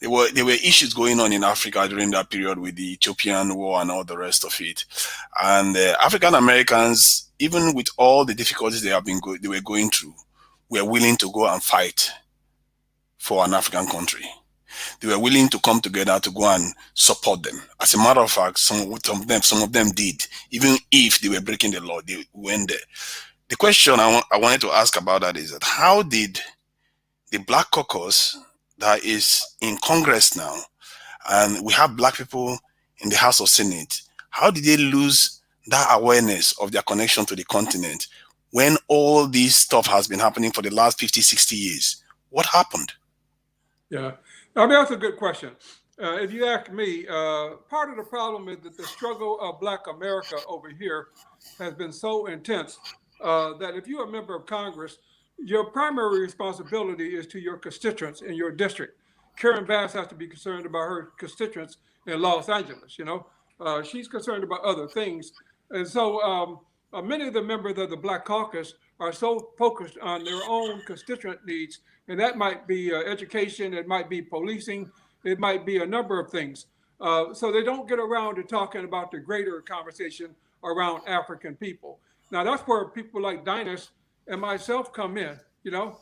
there were issues going on in Africa during that period with the Ethiopian War and all the rest of it. And African Americans, even with all the difficulties they were going through, were willing to go and fight for an African country. They were willing to come together to go and support them. As a matter of fact, some of them did, even if they were breaking the law. They went there. The question I wanted to ask about that is that how did the Black Caucus that is in Congress now, and we have Black people in the House of Senate, how did they lose that awareness of their connection to the continent when all this stuff has been happening for the last 50, 60 years? What happened? Yeah, I mean, that's a good question. If you ask me, part of the problem is that the struggle of Black America over here has been so intense that if you're a member of Congress, your primary responsibility is to your constituents in your district. Karen Bass has to be concerned about her constituents in Los Angeles. You know, she's concerned about other things, and so many of the members of the Black Caucus are so focused on their own constituent needs, and that might be education, it might be policing, it might be a number of things. So they don't get around to talking about the greater conversation around African people. Now that's where people like Dinas and myself come in. You know,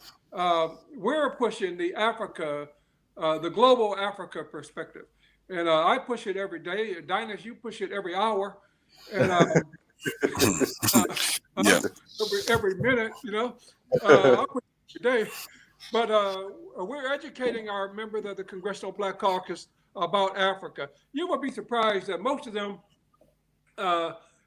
we're pushing the Africa, the global Africa perspective, and I push it every day. Dinas, you push it every hour, and Yeah. every minute. You know, I push it every day. But we're educating our members of the Congressional Black Caucus about Africa. You will be surprised that most of them,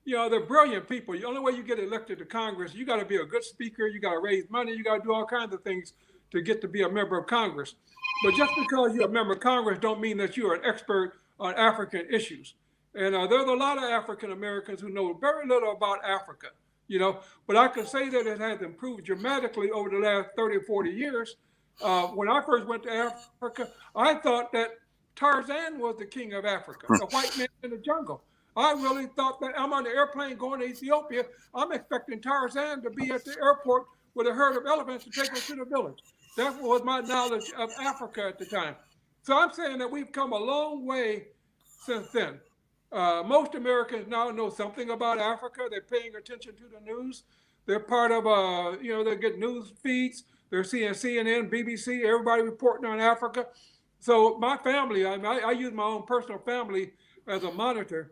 you know, they're brilliant people. The only way you get elected to Congress, you got to be a good speaker, you got to raise money, you got to do all kinds of things to get to be a member of Congress. But just because you're a member of Congress don't mean that you're an expert on African issues. And there's a lot of African Americans who know very little about Africa, you know, but I can say that it has improved dramatically over the last 30 or 40 years. When I first went to Africa, I thought that Tarzan was the king of Africa, the white man in the jungle. I really thought that I'm on the airplane going to Ethiopia. I'm expecting Tarzan to be at the airport with a herd of elephants to take us to the village. That was my knowledge of Africa at the time. So I'm saying that we've come a long way since then. Most Americans now know something about Africa. They're paying attention to the news. They're part of, you know, they get news feeds. They're seeing CNN, BBC, everybody reporting on Africa. So my family, I use my own personal family as a monitor.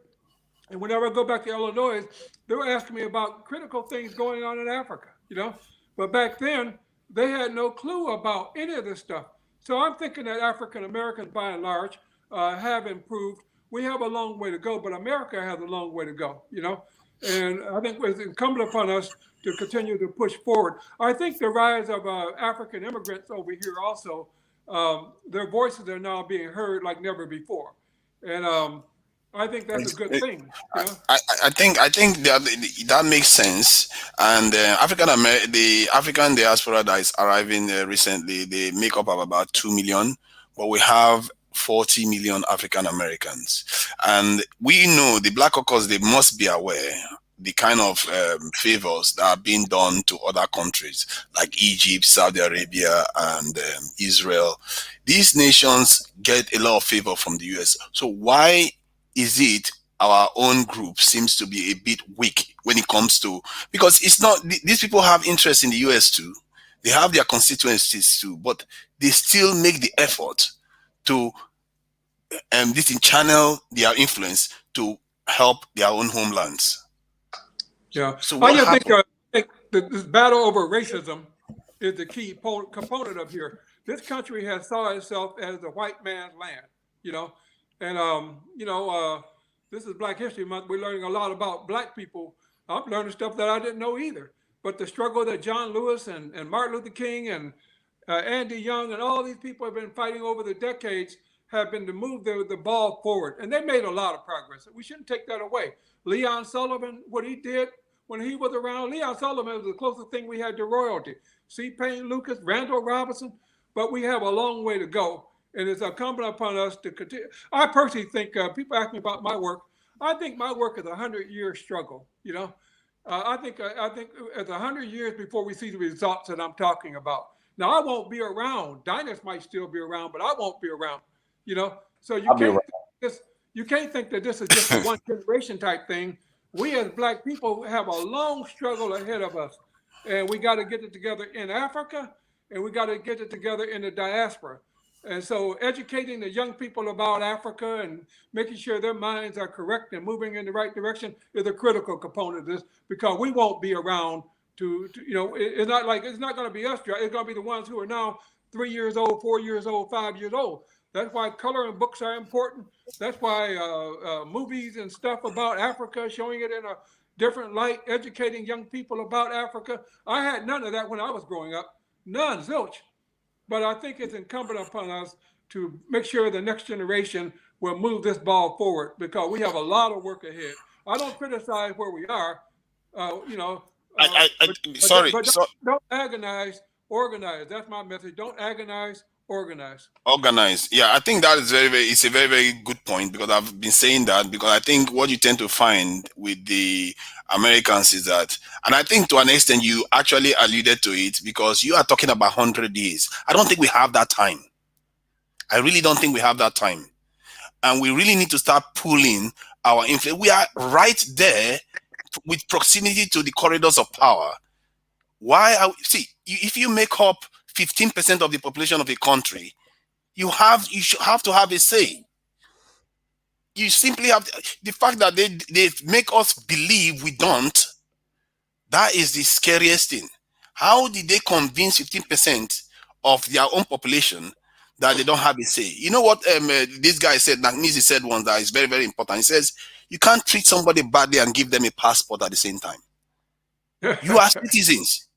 And whenever I go back to Illinois, they were asking me about critical things going on in Africa, you know. But back then, they had no clue about any of this stuff. So I'm thinking that African Americans, by and large, have improved. We have a long way to go, but America has a long way to go, you know. And I think it's incumbent upon us to continue to push forward. I think the rise of African immigrants over here also, their voices are now being heard like never before. And I think that's a good thing. You know? I think that makes sense. And the African diaspora that is arriving recently, they make up of about 2 million, but we have 40 million African Americans, and we know the Black Caucus, they must be aware the kind of favors that are being done to other countries like Egypt, Saudi Arabia, and Israel. These nations get a lot of favor from the US. So why is it our own group seems to be a bit weak when it comes to, because it's not, these people have interest in the US too. They have their constituencies too, but they still make the effort to channel their influence to help their own homelands. Yeah. So I what just happened? think that this battle over racism is the key component of here. This country has saw itself as the white man's land, you know, and this is Black History Month. We're learning a lot about Black people. I'm learning stuff that I didn't know either. But the struggle that John Lewis and Martin Luther King and Andy Young and all these people have been fighting over the decades have been to move the ball forward. And they made a lot of progress. We shouldn't take that away. Leon Sullivan, what he did when he was around, Leon Sullivan was the closest thing we had to royalty. C. Payne Lucas, Randall Robinson, but we have a long way to go. And it's incumbent upon us to continue. I personally think, people ask me about my work. I think my work is a 100-year struggle, you know. I think it's 100 years before we see the results that I'm talking about. Now, I won't be around. Diners might still be around, but I won't be around, you know. So you can't think that this is just a one generation type thing. We as Black people have a long struggle ahead of us, and we got to get it together in Africa, and we got to get it together in the diaspora. And so educating the young people about Africa and making sure their minds are correct and moving in the right direction is a critical component of this, because we won't be around to it's not going to be us. It's going to be the ones who are now 3 years old, 4 years old, 5 years old. That's why coloring books are important. That's why movies and stuff about Africa, showing it in a different light, educating young people about Africa. I had none of that when I was growing up. None, zilch. But I think it's incumbent upon us to make sure the next generation will move this ball forward, because we have a lot of work ahead. I don't criticize where we are, don't agonize, organize. That's my message. Don't agonize, organize. Organize. Yeah, I think that is it's a very, very good point, because I've been saying that, because I think what you tend to find with the Americans is that, and I think to an extent you actually alluded to it, because you are talking about 100 years. I don't think we have that time. I really don't think we have that time. And we really need to start pulling our influence. We are right there with proximity to the corridors of power. If you make up 15% of the population of a country, you should have to have a say. You simply have the fact that they make us believe we don't. That is the scariest thing. How did they convince 15% of their own population that they don't have a say? You know what this guy said, Nagnisi said once, that is very, very important. He says, you can't treat somebody badly and give them a passport at the same time. You are citizens.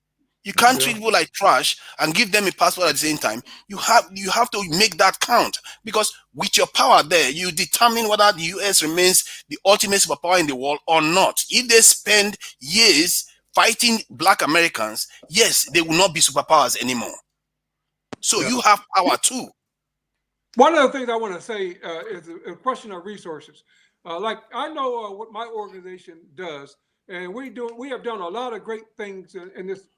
You can't treat people like trash and give them a passport at the same time. You have to make that count, because with your power there, you determine whether the US remains the ultimate superpower in the world or not. If they spend years fighting Black Americans, yes, they will not be superpowers anymore. So you have power too. One of the things I want to say is a question of resources. Like I know what my organization does, and we have done a lot of great things in this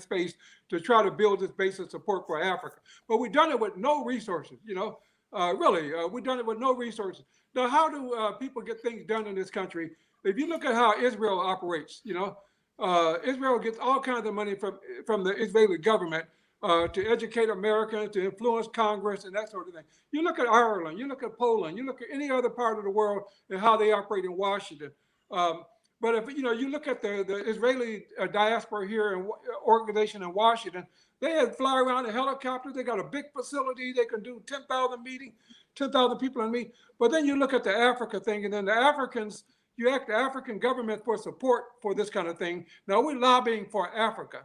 space to try to build this base of support for Africa. But we've done it with no resources, we've done it with no resources. Now, how do people get things done in this country? If you look at how Israel operates, Israel gets all kinds of money from the Israeli government to educate Americans, to influence Congress and that sort of thing. You look at Ireland, you look at Poland, you look at any other part of the world and how they operate in Washington. But if you look at the Israeli diaspora here and organization in Washington, they fly around in helicopters. They got a big facility. They can do 10,000 meetings, 10,000 people in a meeting. But then you look at the Africa thing, and then the Africans, you ask the African government for support for this kind of thing. Now we're lobbying for Africa,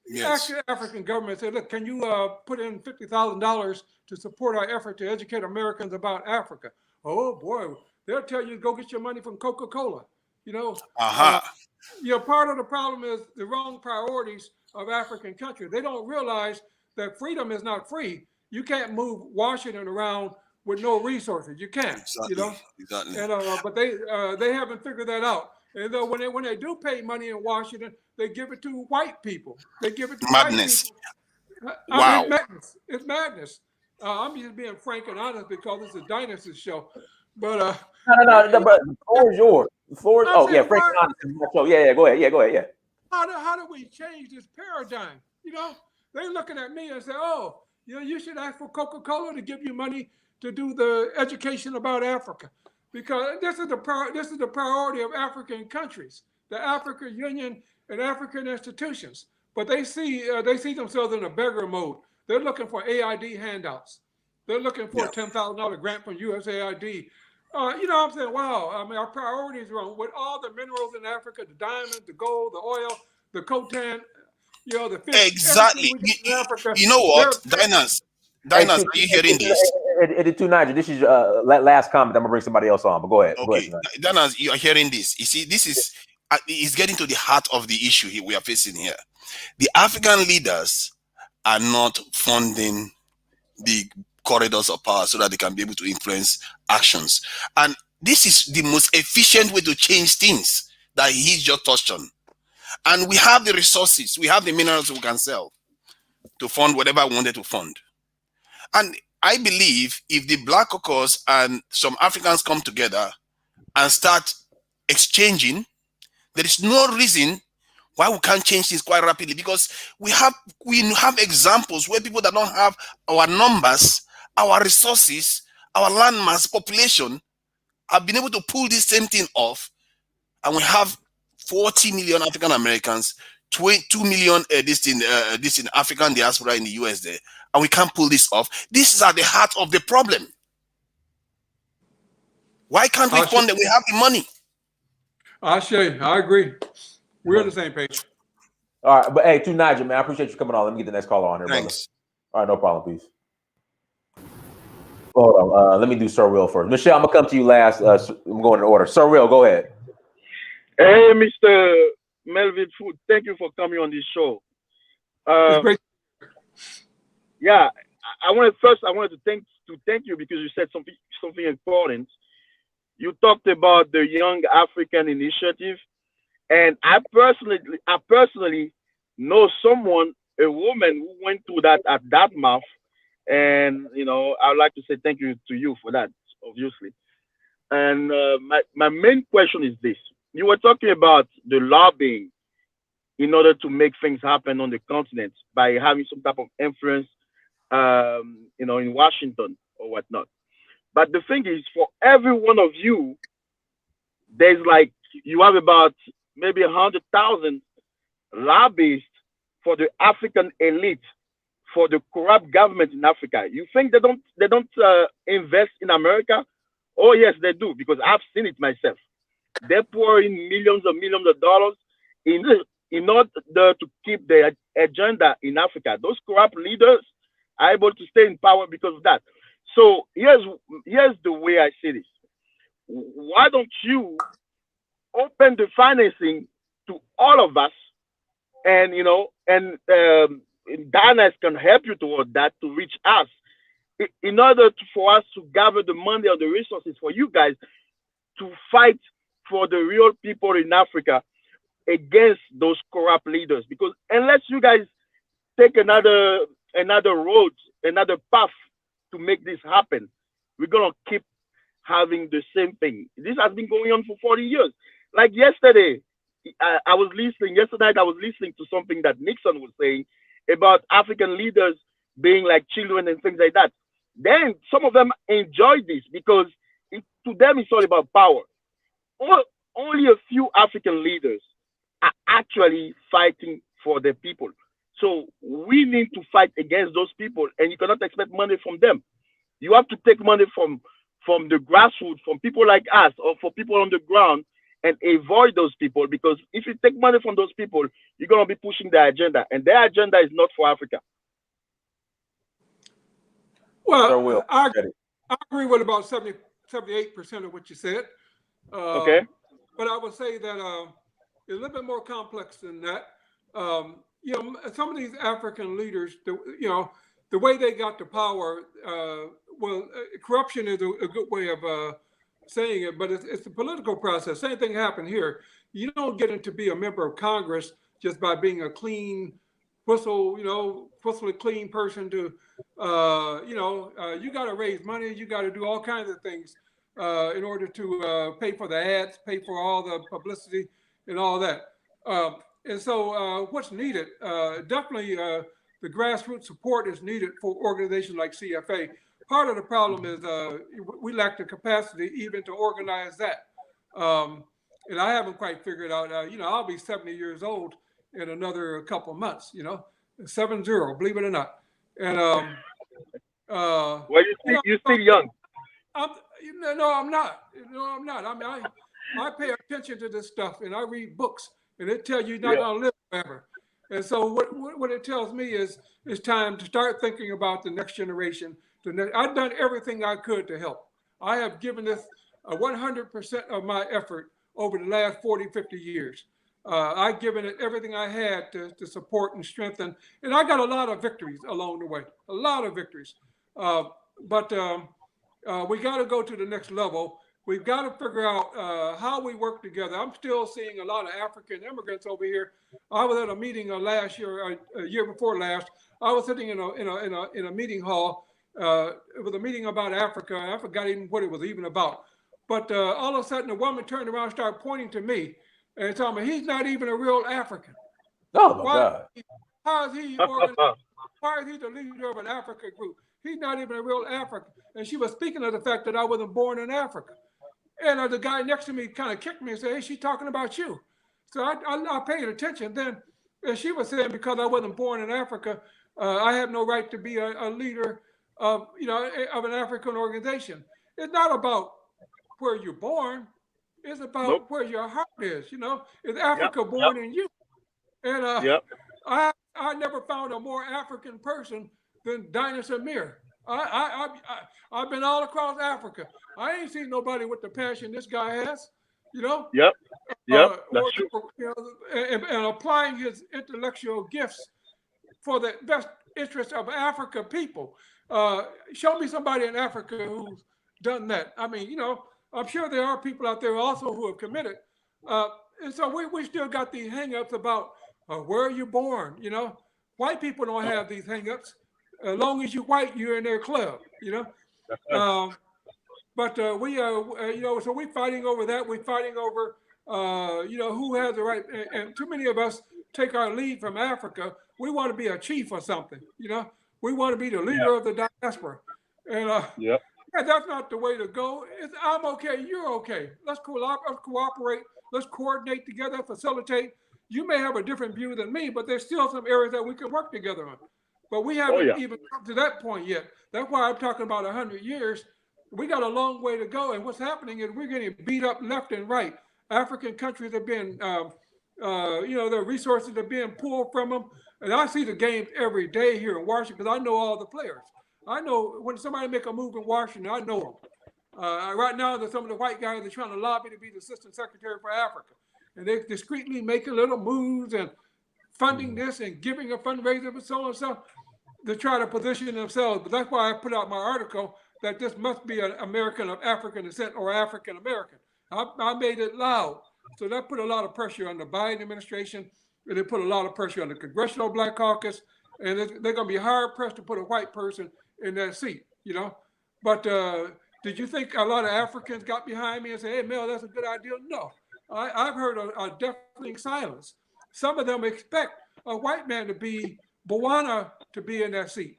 Yes. You ask the African government, say, look, can you put in $50,000 to support our effort to educate Americans about Africa? Oh boy, they'll tell you to go get your money from Coca-Cola. Part of the problem is the wrong priorities of African countries. They don't realize that freedom is not free. You can't move Washington around with no resources. You can't, Exactly. And but they haven't figured that out. And when they do pay money in Washington, they give it to white people. They give it to madness. White people. Wow. It's madness. I'm just being frank and honest because it's a dynasty show. But no, the floor is yours. The floor is frank and honest is my show. Yeah, go ahead. How do we change this paradigm? They're looking at me and say, oh, you should ask for Coca-Cola to give you money to do the education about Africa, because this is the priority of African countries. the African Union and African institutions, but they see themselves in a beggar mode. They're looking for AID handouts. They're looking for a $10,000 grant from USAID. You know what I'm saying? Wow. I mean, our priorities are wrong. With all the minerals in Africa, the diamonds, the gold, the oil, the coltan, you know, the fish, Exactly. everything we get in Africa. You know what, Dinas, Hey, are you hearing this? Hey, 290, this is your last comment. I'm gonna bring somebody else on, but go ahead. Okay, Dinas, you are hearing this. You see, this is getting to the heart of the issue we are facing here. The African leaders are not funding the corridors of power so that they can be able to influence actions. And this is the most efficient way to change things that he just touched on. And we have the resources, we have the minerals we can sell to fund whatever we wanted to fund. And I believe if the Black Caucus and some Africans come together and start exchanging, there is no reason why we can't change things quite rapidly, because we have examples where people that don't have our numbers, our resources, our landmass, population, have been able to pull this same thing off, and we have 40 million African Americans, 2 million this in African diaspora in the US there, and we can't pull this off. This is at the heart of the problem. Why can't we fund it? We have the money. I agree. We're on the same page. All right, but hey, 290, man, I appreciate you coming on. Let me get the next caller on here, Thanks. brother. All right, no problem, peace. Hold on, let me do Sir Will first. Michelle, I'm gonna come to you last. I'm going in order. Sir Will, go ahead. Hey, Mr. Melvin Foote, thank you for coming on this show. It's great. Yeah, I wanted to thank you because you said something important. You talked about the Young African Initiative, and I personally know someone, a woman who went through that at Dartmouth, and you know, I'd like to say thank you to you for that, obviously. And my main question is this: you were talking about the lobbying in order to make things happen on the continent by having some type of influence, you know, in Washington or whatnot. But the thing is, for every one of you, there's like, you have about maybe 100,000 lobbyists for the African elite, for the corrupt government in Africa. You think they don't invest in America? Oh yes, they do, because I've seen it myself. They pour in millions of dollars in order to keep their agenda in Africa. Those corrupt leaders are able to stay in power because of that. So here's the way I see this. Why don't you open the financing to all of us, and you know, and Dinas can help you toward that, to reach us, in order for us to gather the money or the resources for you guys to fight for the real people in Africa against those corrupt leaders. Because unless you guys take another road, another path to make this happen, we're gonna keep having the same thing. This has been going on for 40 years. Like yesterday, yesterday night I was listening to something that Nixon was saying about African leaders being like children and things like that. Then some of them enjoy this because to them it's all about power. Only a few African leaders are actually fighting for the people. So we need to fight against those people, and you cannot expect money from them. You have to take money from the grassroots, from people like us, or for people on the ground, and avoid those people, because if you take money from those people, you're going to be pushing their agenda, and their agenda is not for Africa. Well, I agree with about 78% of what you said. Okay. But I would say that it's a little bit more complex than that. You know, some of these African leaders, you know, the way they got to power, corruption is a good way of saying it, but it's the political process. Same thing happened here. You don't get into be a member of Congress just by being a clean whistling clean person to, you got to raise money. You got to do all kinds of things in order to pay for the ads, pay for all the publicity and all that. And so what's needed, definitely the grassroots support is needed for organizations like CFA. Part of the problem is we lack the capacity even to organize that. and I haven't quite figured out. I'll be 70 years old in another couple of months. 70, believe it or not. And well, you're still young. No, I'm not. I'm not. I mean, I pay attention to this stuff, and I read books, and it tells you you're not going to live forever. And so what it tells me is it's time to start thinking about the next generation. I've done everything I could to help. I have given this 100% of my effort over the last 40, 50 years. I've given it everything I had to support and strengthen. And I got a lot of victories along the way, a lot of victories. But we got to go to the next level. We've got to figure out how we work together. I'm still seeing a lot of African immigrants over here. I was at a meeting last year, a year before last. I was sitting in a meeting hall. It was a meeting about Africa. I forgot even what it was even about. But all of a sudden, the woman turned around and started pointing to me and telling me he's not even a real African. Oh my God! Why is he the leader of an Africa group? He's not even a real African. And she was speaking of the fact that I wasn't born in Africa. And the guy next to me kind of kicked me and said, "Hey, she's talking about you." So I paid attention. Then and she was saying because I wasn't born in Africa, I have no right to be a leader of an African organization. It's not about where you're born. It's about where your heart is. Is Africa born in you? And I never found a more African person than Dinah Samir. I've been all across Africa. I ain't seen nobody with the passion this guy has. That's true. And applying his intellectual gifts for the best interest of Africa people. Show me somebody in Africa who's done that. I mean, I'm sure there are people out there also who have committed. And so we still got these hangups about where are you born? White people don't have these hangups. As long as you're white, you're in their club. But we so we're fighting over that. We're fighting over who has the right. And too many of us take our lead from Africa. We want to be a chief or something. We want to be the leader of the diaspora. And that's not the way to go. I'm okay, you're okay. Let's cooperate. Let's coordinate together, facilitate. You may have a different view than me, but there's still some areas that we can work together on. But we haven't even come to that point yet. That's why I'm talking about 100 years. We got a long way to go. And what's happening is we're getting beat up left and right. African countries have been, their resources are being pulled from them. And I see the games every day here in Washington because I know all the players. I know when somebody make a move in Washington, I know them. Right now, there's some of the white guys that are trying to lobby to be the assistant secretary for Africa. And they're discreetly making little moves and funding this and giving a fundraiser and so on and so to try to position themselves. But that's why I put out my article that this must be an American of African descent or African American. I made it loud. So that put a lot of pressure on the Biden administration, and it put a lot of pressure on the Congressional Black Caucus, and they're going to be hard pressed to put a white person in that seat, But did you think a lot of Africans got behind me and say, "Hey, Mel, that's a good idea"? No, I've heard a deafening silence. Some of them expect a white man to be Bowana to be in that seat.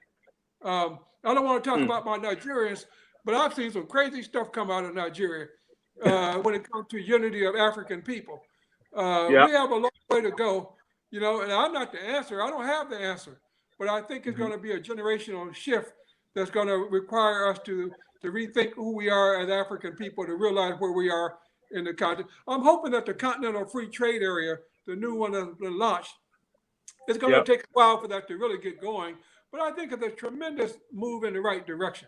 I don't want to talk about my Nigerians, but I've seen some crazy stuff come out of Nigeria when it comes to unity of African people. We have a long way to go, and I'm not the answer. I don't have the answer, but I think it's going to be a generational shift that's going to require us to rethink who we are as African people, to realize where we are in the continent. I'm hoping that the Continental Free Trade Area, the new one that's been launched, it's going to take a while for that to really get going. But I think it's a tremendous move in the right direction.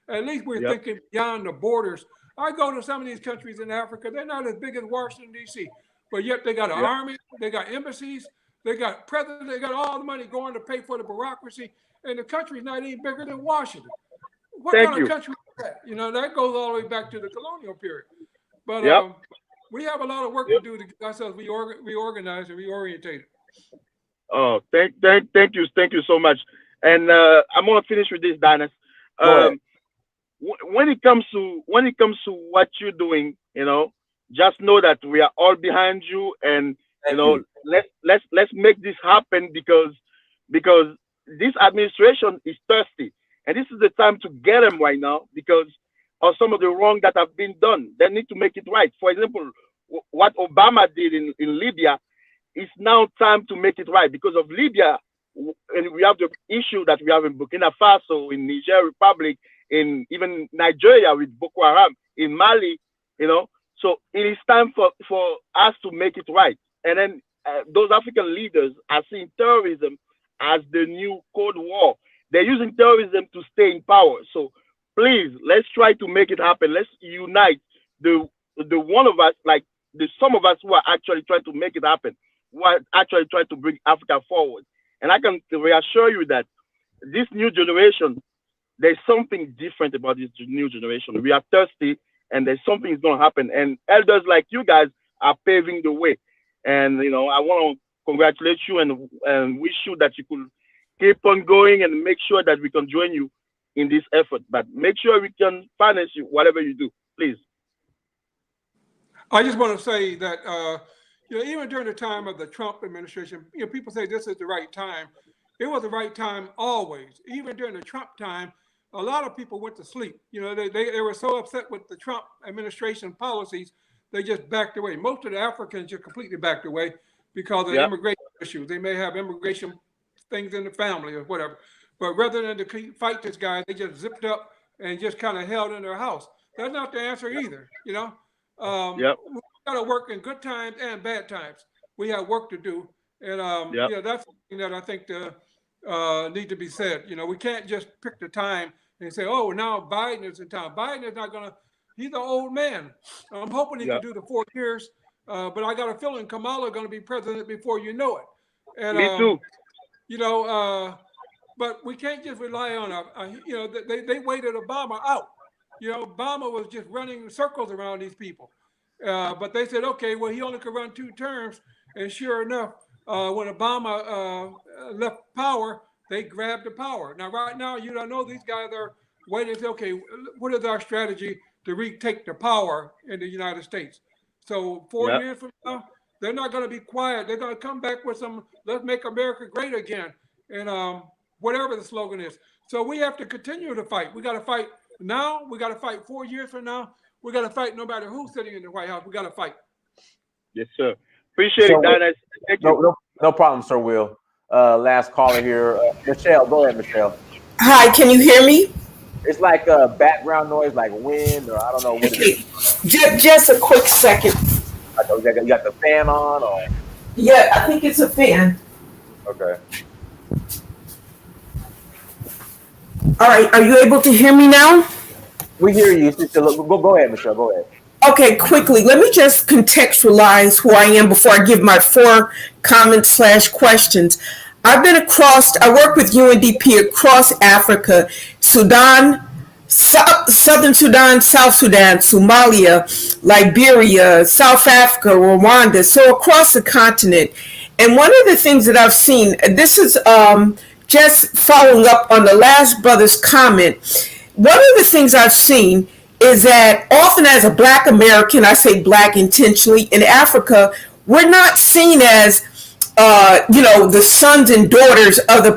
At least we're thinking beyond the borders. I go to some of these countries in Africa. They're not as big as Washington, D.C., but yet they got an army, they got embassies, they got presidents, they got all the money going to pay for the bureaucracy, and the country's not even bigger than Washington. What kind of country is that? That goes all the way back to the colonial period. But we have a lot of work to do to get ourselves reorganized and reorientated. Oh, thank you so much. And I'm gonna finish with this, Dinah. When it comes to what you're doing, just know that we are all behind you, and let's make this happen because this administration is thirsty, and this is the time to get them right now because of some of the wrong that have been done. They need to make it right. For example, what Obama did in Libya, it's now time to make it right because of Libya. And we have the issue that we have in Burkina Faso, in Niger Republic, in even Nigeria with Boko Haram, in Mali, you know. So it is time for us to make it right. And then those African leaders are seeing terrorism as the new Cold War. They're using terrorism to stay in power. So please, let's try to make it happen. Let's unite the one of us, like some of us who are actually trying to make it happen, who are actually trying to bring Africa forward. And I can reassure you that this new generation, there's something different about this new generation. We are thirsty, and there's something is going to happen. And elders like you guys are paving the way. And, you know, I want to congratulate you and wish you that you could keep on going and make sure that we can join you in this effort. But make sure we can finance you, whatever you do, please. I just want to say that, you know, even during the time of the Trump administration, you know, people say this is the right time. It was the right time always. Even during the Trump time, a lot of people went to sleep. You know, they were so upset with the Trump administration policies, they just backed away. Most of the Africans just completely backed away because of immigration issues. They may have immigration things in the family or whatever. But rather than to fight this guy, they just zipped up and just kind of held in their house. That's not the answer either, you know. We got to work in good times and bad times. We have work to do, and yeah, that's something that I think need to be said. You know, we can't just pick the time and say, "Oh, now Biden is in town." Biden is not gonna. He's an old man. I'm hoping he can do the 4 years, but I got a feeling Kamala is going to be president before you know it. And, me too. You know, but we can't just rely on you know, they waited Obama out. You know, Obama was just running circles around these people. But they said, okay, well, he only could run 2 terms. And sure enough, when Obama left power, they grabbed the power. Now, right now, you don't know, these guys are waiting to say, okay, what is our strategy to retake the power in the United States? So 4 years from now, they're not going to be quiet. They're going to come back with some, let's make America great again. And whatever the slogan is. So we have to continue to fight. We got to fight now. We got to fight 4 years from now. We got to fight no matter who's sitting in the White House. We got to fight. Yes, sir. Appreciate it, Dennis. Thank you. No problem, Sir Will. Last caller here. Michelle, go ahead, Michelle. Hi, can you hear me? It's like background noise, like wind, or I don't know what it is. Just a quick second. You got the fan on, or? Yeah, I think it's a fan. Okay. All right, are you able to hear me now? We hear you. Go ahead, Michelle. Go ahead. Okay, quickly, let me just contextualize who I am before I give my 4 comments / questions. I work with UNDP across Africa, Sudan, Southern Sudan, South Sudan, Somalia, Liberia, South Africa, Rwanda, so across the continent. And one of the things that I've seen, this is just following up on the last brother's comment, one of the things I've seen is that often as a Black American, I say Black intentionally, in Africa, we're not seen as you know, the sons and daughters of the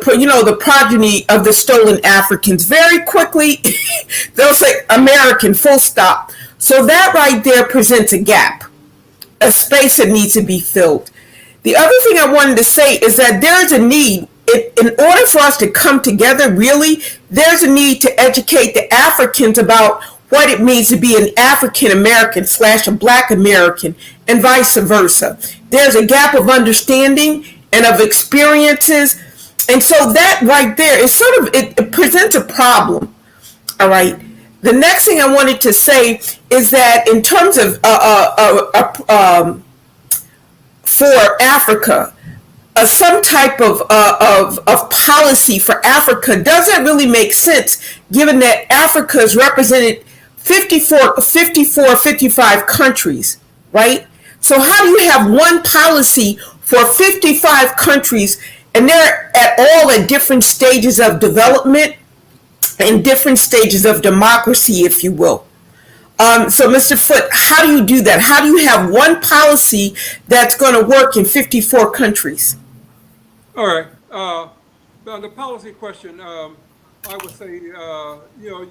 progeny of the stolen Africans. Very quickly, they'll say American, full stop. So that right there presents a gap, a space that needs to be filled. The other thing I wanted to say is that there's a need, in order for us to come together, really, there's a need to educate the Africans about what it means to be an African American / a Black American, and vice versa. There's a gap of understanding and of experiences. And so that right there is it presents a problem. All right. The next thing I wanted to say is that in terms of for Africa, some type of policy for Africa doesn't really make sense, given that Africa is represented 55 countries, right? So how do you have one policy for 55 countries, and they're at different stages of development and different stages of democracy, if you will? So Mr. Foote, how do you do that? How do you have one policy that's going to work in 54 countries? All right. The policy question, I would say, you know,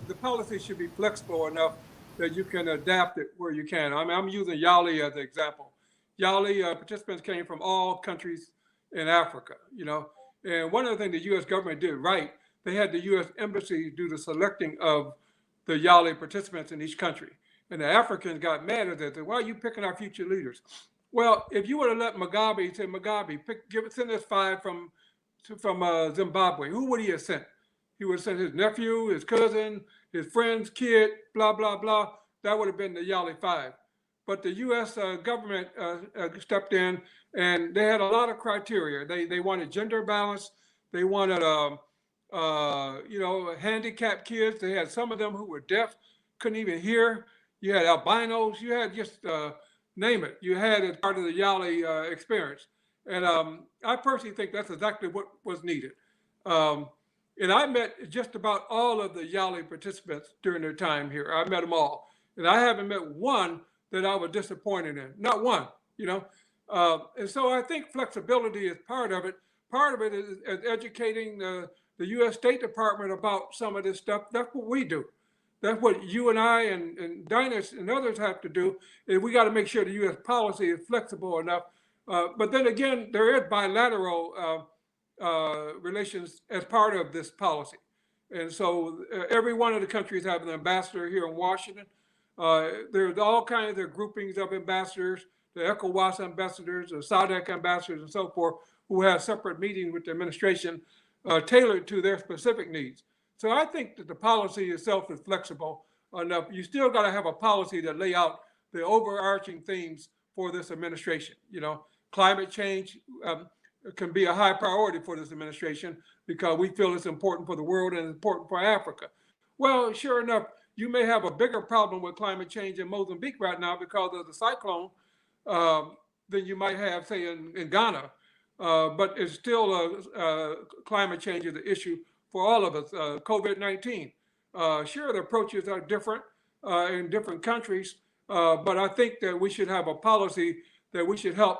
the policy should be flexible enough that you can adapt it where you can. I mean, I'm using YALI as an example. YALI participants came from all countries in Africa, you know. And one of the things the U.S. government did right, they had the U.S. embassy do the selecting of the YALI participants in each country. And the Africans got mad at that. Said, why are you picking our future leaders? Well, if you would have let Mugabe, say, Mugabe, send us 5 from Zimbabwe, who would he have sent? He would have sent his nephew, his cousin, his friend's kid, blah, blah, blah. That would have been the YALI 5. But the U.S. government stepped in, and they had a lot of criteria. They wanted gender balance. They wanted, handicapped kids. They had some of them who were deaf, couldn't even hear. You had albinos. You had just name it. You had it part of the YALI experience. And I personally think that's exactly what was needed. And I met just about all of the YALI participants during their time here. I met them all. And I haven't met one that I was disappointed in. Not one, you know. And so I think flexibility is part of it. Part of it is educating the U.S. State Department about some of this stuff. That's what we do. That's what you and I and Dinah and others have to do. Is we got to make sure the U.S. policy is flexible enough. But then again, there is bilateral relations as part of this policy. And so every one of the countries have an ambassador here in Washington. There's all kinds of groupings of ambassadors, the ECOWAS ambassadors, the SADC ambassadors, and so forth, who have separate meetings with the administration tailored to their specific needs. So I think that the policy itself is flexible enough. You still got to have a policy that lay out the overarching themes for this administration. You know, climate change can be a high priority for this administration because we feel it's important for the world and important for Africa. Well, sure enough, you may have a bigger problem with climate change in Mozambique right now because of the cyclone than you might have, say, in Ghana. But it's still climate change is an issue for all of us. COVID-19. Sure, the approaches are different in different countries, but I think that we should have a policy that we should help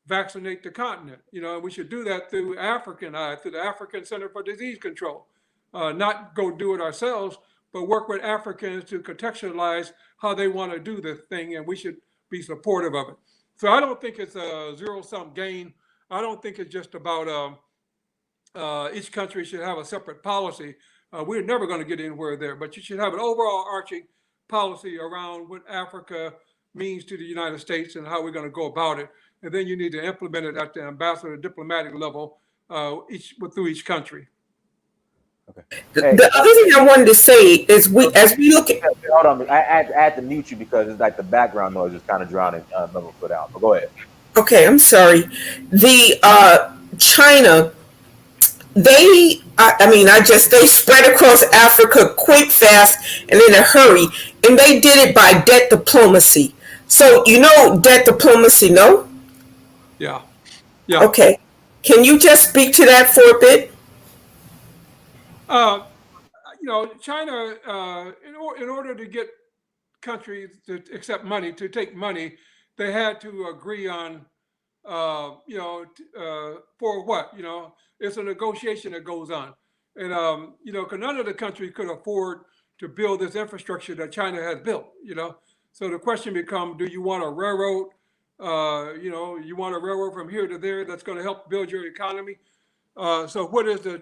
vaccinate the continent. You know, and we should do that through through the African Center for Disease Control. Not go do it ourselves, but work with Africans to contextualize how they want to do this thing, and we should be supportive of it. So I don't think it's a zero-sum game. I don't think it's just about each country should have a separate policy. We're never going to get anywhere there, but you should have an overall arching policy around what Africa means to the United States and how we're going to go about it. And then you need to implement it at the ambassador diplomatic level through each country. Okay. The other thing I wanted to say is as we look at... Hold on, I had to mute you because it's like the background noise is kind of drowning Melvin Foote out. But go ahead. Okay, I'm sorry. The China, they spread across Africa quick, fast, and in a hurry, and they did it by debt diplomacy. So you know debt diplomacy, no? Yeah. Okay. Can you just speak to that for a bit? China, in order to get countries to accept money, to take money, they had to agree on, for what? You know, it's a negotiation that goes on. And, because none of the countries could afford to build this infrastructure that China has built, you know. So the question becomes, do you want a railroad? You want a railroad from here to there that's going to help build your economy? So what is the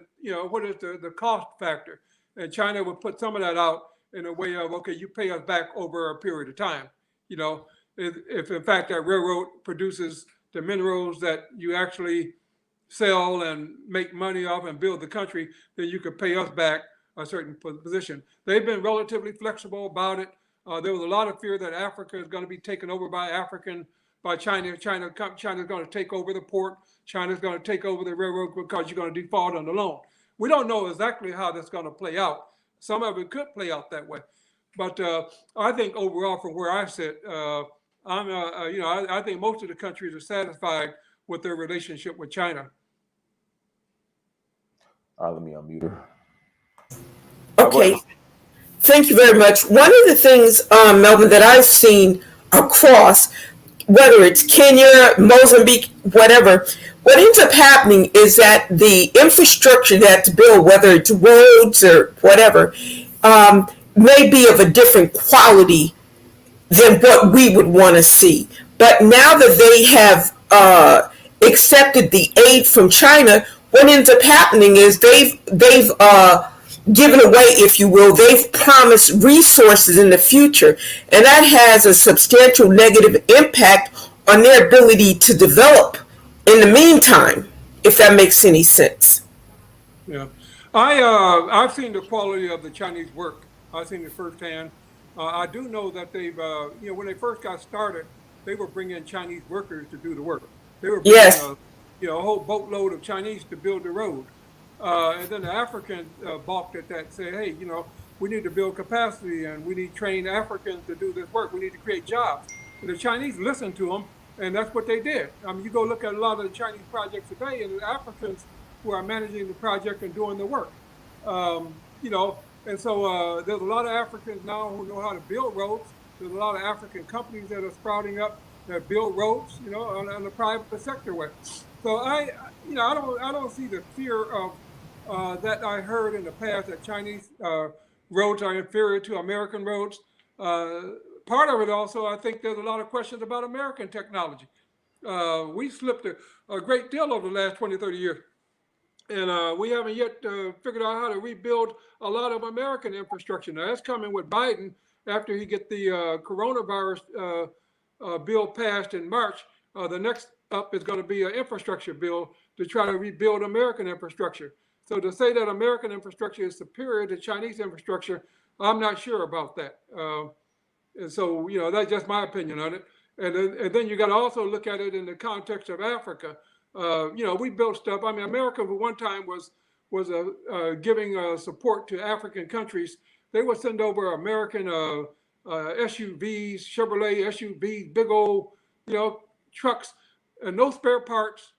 cost factor? And China would put some of that out in a way of, okay, you pay us back over a period of time. You know, if in fact that railroad produces the minerals that you actually sell and make money off and build the country, then you could pay us back a certain position. They've been relatively flexible about it. There was a lot of fear that Africa is going to be taken over by China. China's going to take over the port. China's going to take over the railroad because you're going to default on the loan. We don't know exactly how that's going to play out. Some of it could play out that way, but I think overall, from where I sit, I think most of the countries are satisfied with their relationship with China. Let me unmute her. Okay. Thank you very much. One of the things, Melvin, that I've seen across, whether it's Kenya, Mozambique, whatever, what ends up happening is that the infrastructure they have to build, whether it's roads or whatever, may be of a different quality than what we would want to see. But now that they have accepted the aid from China, what ends up happening is they've given away, if you will, they've promised resources in the future, and that has a substantial negative impact on their ability to develop in the meantime, if that makes any sense. Yeah, I've seen the quality of the Chinese work. I've seen it firsthand. I do know that they've, when they first got started, they were bringing Chinese workers to do the work. They were bringing a whole boatload of Chinese to build the road. And then the Africans balked at that, say, hey, we need to build capacity and we need trained Africans to do this work. We need to create jobs. And the Chinese listened to them, and that's what they did. I mean, you go look at a lot of the Chinese projects today, and the Africans who are managing the project and doing the work. And so there's a lot of Africans now who know how to build roads. There's a lot of African companies that are sprouting up that build roads, on the private sector way. So I don't see the fear of that I heard in the past that Chinese roads are inferior to American roads. Part of it also, I think there's a lot of questions about American technology. We slipped a great deal over the last 20, 30 years. And we haven't yet figured out how to rebuild a lot of American infrastructure. Now, that's coming with Biden after he get the coronavirus bill passed in March. The next up is going to be an infrastructure bill to try to rebuild American infrastructure. So to say that American infrastructure is superior to Chinese infrastructure, I'm not sure about that. And so, that's just my opinion on it. And then you got to also look at it in the context of Africa. We built stuff. I mean, America at one time was giving support to African countries. They would send over American SUVs, Chevrolet SUVs, big old, trucks, and no spare parts.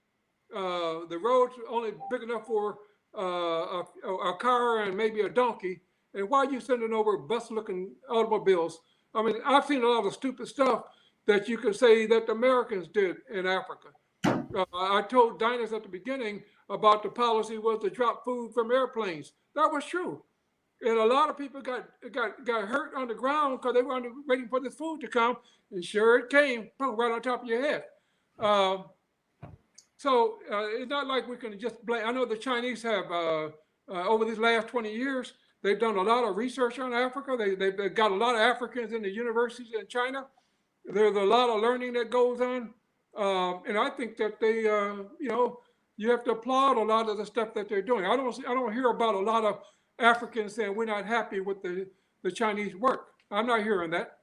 The roads only big enough for a car and maybe a donkey. And why are you sending over bus-looking automobiles? I mean, I've seen a lot of stupid stuff that you could say that the Americans did in Africa. I told Diners at the beginning about the policy was to drop food from airplanes. That was true. And a lot of people got hurt on the ground because they were waiting for this food to come. And sure it came, right on top of your head. So it's not like we can just blame. I know the Chinese have, over these last 20 years, they've done a lot of research on Africa. They've got a lot of Africans in the universities in China. There's a lot of learning that goes on. And I think that they, you have to applaud a lot of the stuff that they're doing. I don't hear about a lot of Africans saying we're not happy with the Chinese work. I'm not hearing that.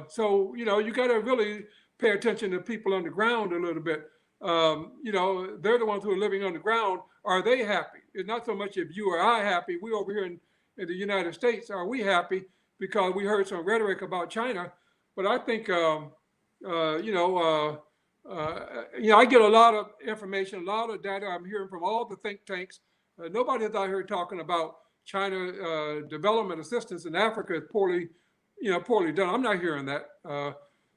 So, you got to really pay attention to people on the ground a little bit. They're the ones who are living on the ground. Are they happy? It's not so much if you or I happy. We over here in the United States, are we happy because we heard some rhetoric about China? But I think, I get a lot of information, a lot of data I'm hearing from all the think tanks. Nobody's out here talking about China development assistance in Africa is poorly done. I'm not hearing that. And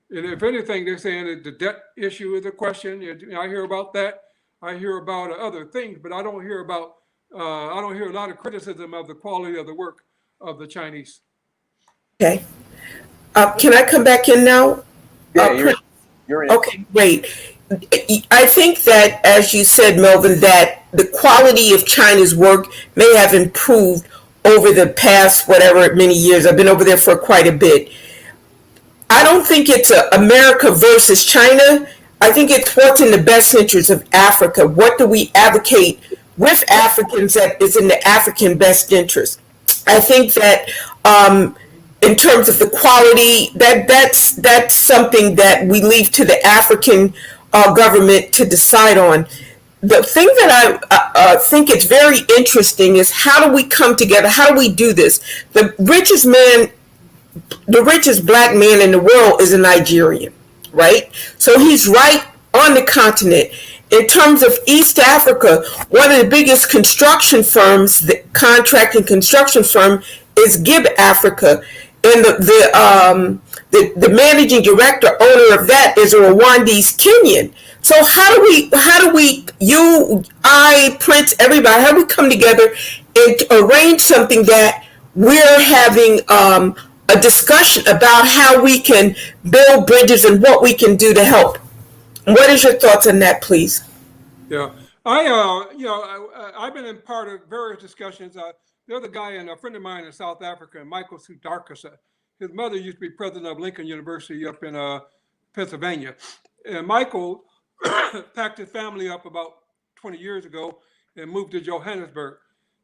if anything, they're saying that the debt issue is a question. I hear about that. I hear about other things, but I don't hear a lot of criticism of the quality of the work of the Chinese. Okay. Can I come back in now? Yeah, you're in. Okay, great. I think that, as you said, Melvin, that the quality of China's work may have improved over the past, many years. I've been over there for quite a bit. I don't think it's America versus China. I think it's what's in the best interest of Africa. What do we advocate with Africans that is in the African best interest? I think that in terms of the quality, that's something that we leave to the African government to decide on. The thing that I think it's very interesting is how do we come together? How do we do this? The richest black man in the world is a Nigerian, right? So he's right on the continent. In terms of East Africa, one of the biggest construction firms, the contracting construction firm, is Gib Africa. And the managing director, owner of that, is a Rwandese Kenyan. So how do we, you, I, Prince, everybody, how do we come together and arrange something that we're having a discussion about how we can build bridges and what we can do to help. What is your thoughts on that, please? Yeah, I've been in part of various discussions. The other guy, and a friend of mine in South Africa, Michael Sudarkasa, his mother used to be president of Lincoln University up in Pennsylvania. And Michael packed his family up about 20 years ago and moved to Johannesburg.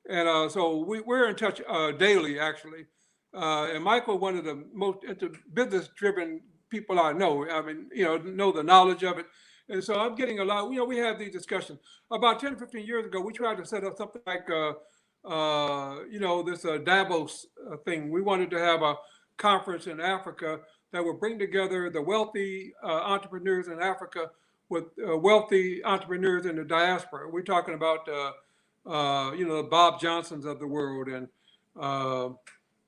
And so we're in touch daily, actually. And Michael, one of the most business-driven people I know. I mean, know the knowledge of it. And so I'm getting a lot, we have these discussions. About 10 or 15 years ago, we tried to set up something like, this Davos thing. We wanted to have a conference in Africa that would bring together the wealthy entrepreneurs in Africa with wealthy entrepreneurs in the diaspora. We're talking about, the Bob Johnsons of the world. And,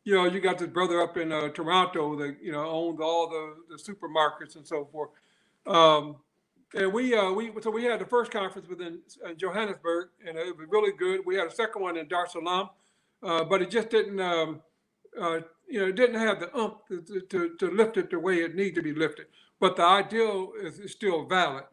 you got this brother up in Toronto that, owns all the supermarkets and so forth. And we had the first conference within Johannesburg, and it was really good. We had a second one in Dar es Salaam, but it just didn't, it didn't have the oomph to lift it the way it needed to be lifted. But the ideal is still valid.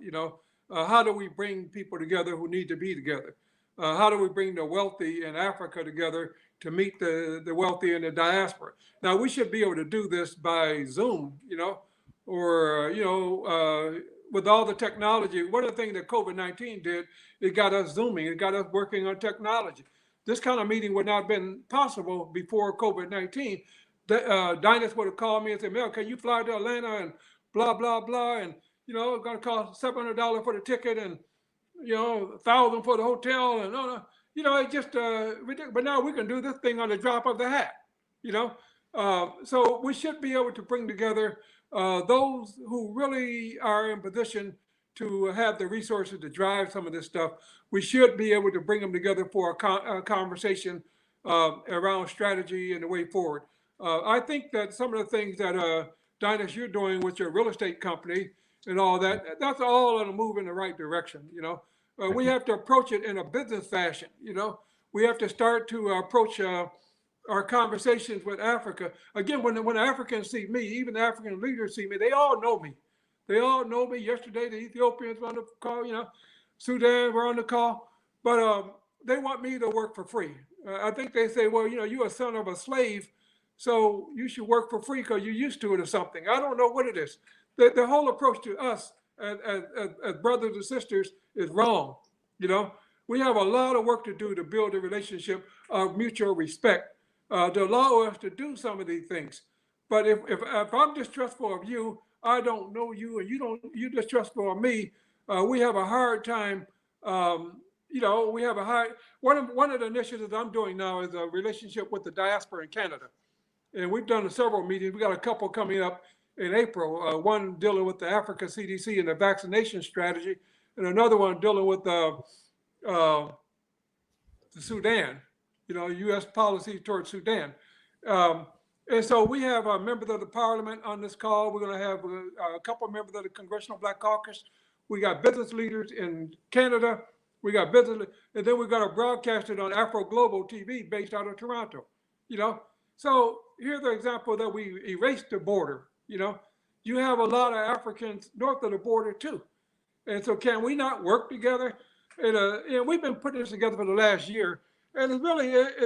How do we bring people together who need to be together? How do we bring the wealthy in Africa together to meet the wealthy in the diaspora? Now, we should be able to do this by Zoom, or with all the technology. One of the things that COVID-19 did, it got us Zooming, it got us working on technology. This kind of meeting would not have been possible before COVID-19. Dynas would have called me and said, Mel, can you fly to Atlanta and blah, blah, blah. And, it's going to cost $700 for the ticket and, $1,000 for the hotel. And, it just, but now we can do this thing on the drop of the hat, So we should be able to bring together those who really are in position to have the resources to drive some of this stuff. We should be able to bring them together for a conversation around strategy and the way forward. I think that some of the things that Dynas, you're doing with your real estate company and all that, that's all in a move in the right direction. We have to approach it in a business fashion. We have to start to approach our conversations with Africa. Again, when Africans see me, even the African leaders see me, they all know me. They all know me. Yesterday, the Ethiopians were on the call, Sudan were on the call, but they want me to work for free. I think they say, well, you're a son of a slave, so you should work for free because you're used to it or something. I don't know what it is. The whole approach to us as brothers and sisters is wrong. We have a lot of work to do to build a relationship of mutual respect to allow us to do some of these things. But if I'm distrustful of you, I don't know you, and you're distrustful of me, we have a hard time. We have a hard. One of the initiatives I'm doing now is a relationship with the diaspora in Canada, and we've done several meetings. We got a couple coming up in April. One dealing with the Africa CDC and the vaccination strategy, and another one dealing with the Sudan. U.S. policy towards Sudan. And so we have members of the parliament on this call. We're going to have a couple of members of the Congressional Black Caucus. We got business leaders in Canada. We got business, and then we got to broadcast it on Afro Global TV based out of Toronto. So here's the example that we erased the border. You have a lot of Africans north of the border too. And so can we not work together? And we've been putting this together for the last year, and it's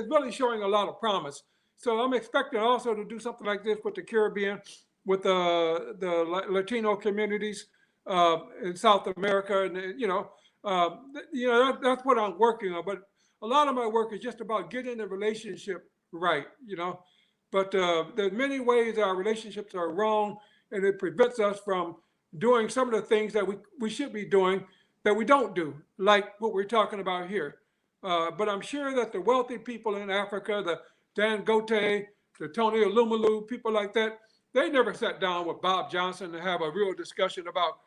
really showing a lot of promise. So I'm expecting also to do something like this with the Caribbean, with the Latino communities in South America, and that's what I'm working on. But a lot of my work is just about getting the relationship right, But there's many ways our relationships are wrong, and it prevents us from doing some of the things that we should be doing that we don't do, like what we're talking about here. But I'm sure that the wealthy people in Africa, the Dan Gote, the Tony Alumelu, people like that, they never sat down with Bob Johnson to have a real discussion about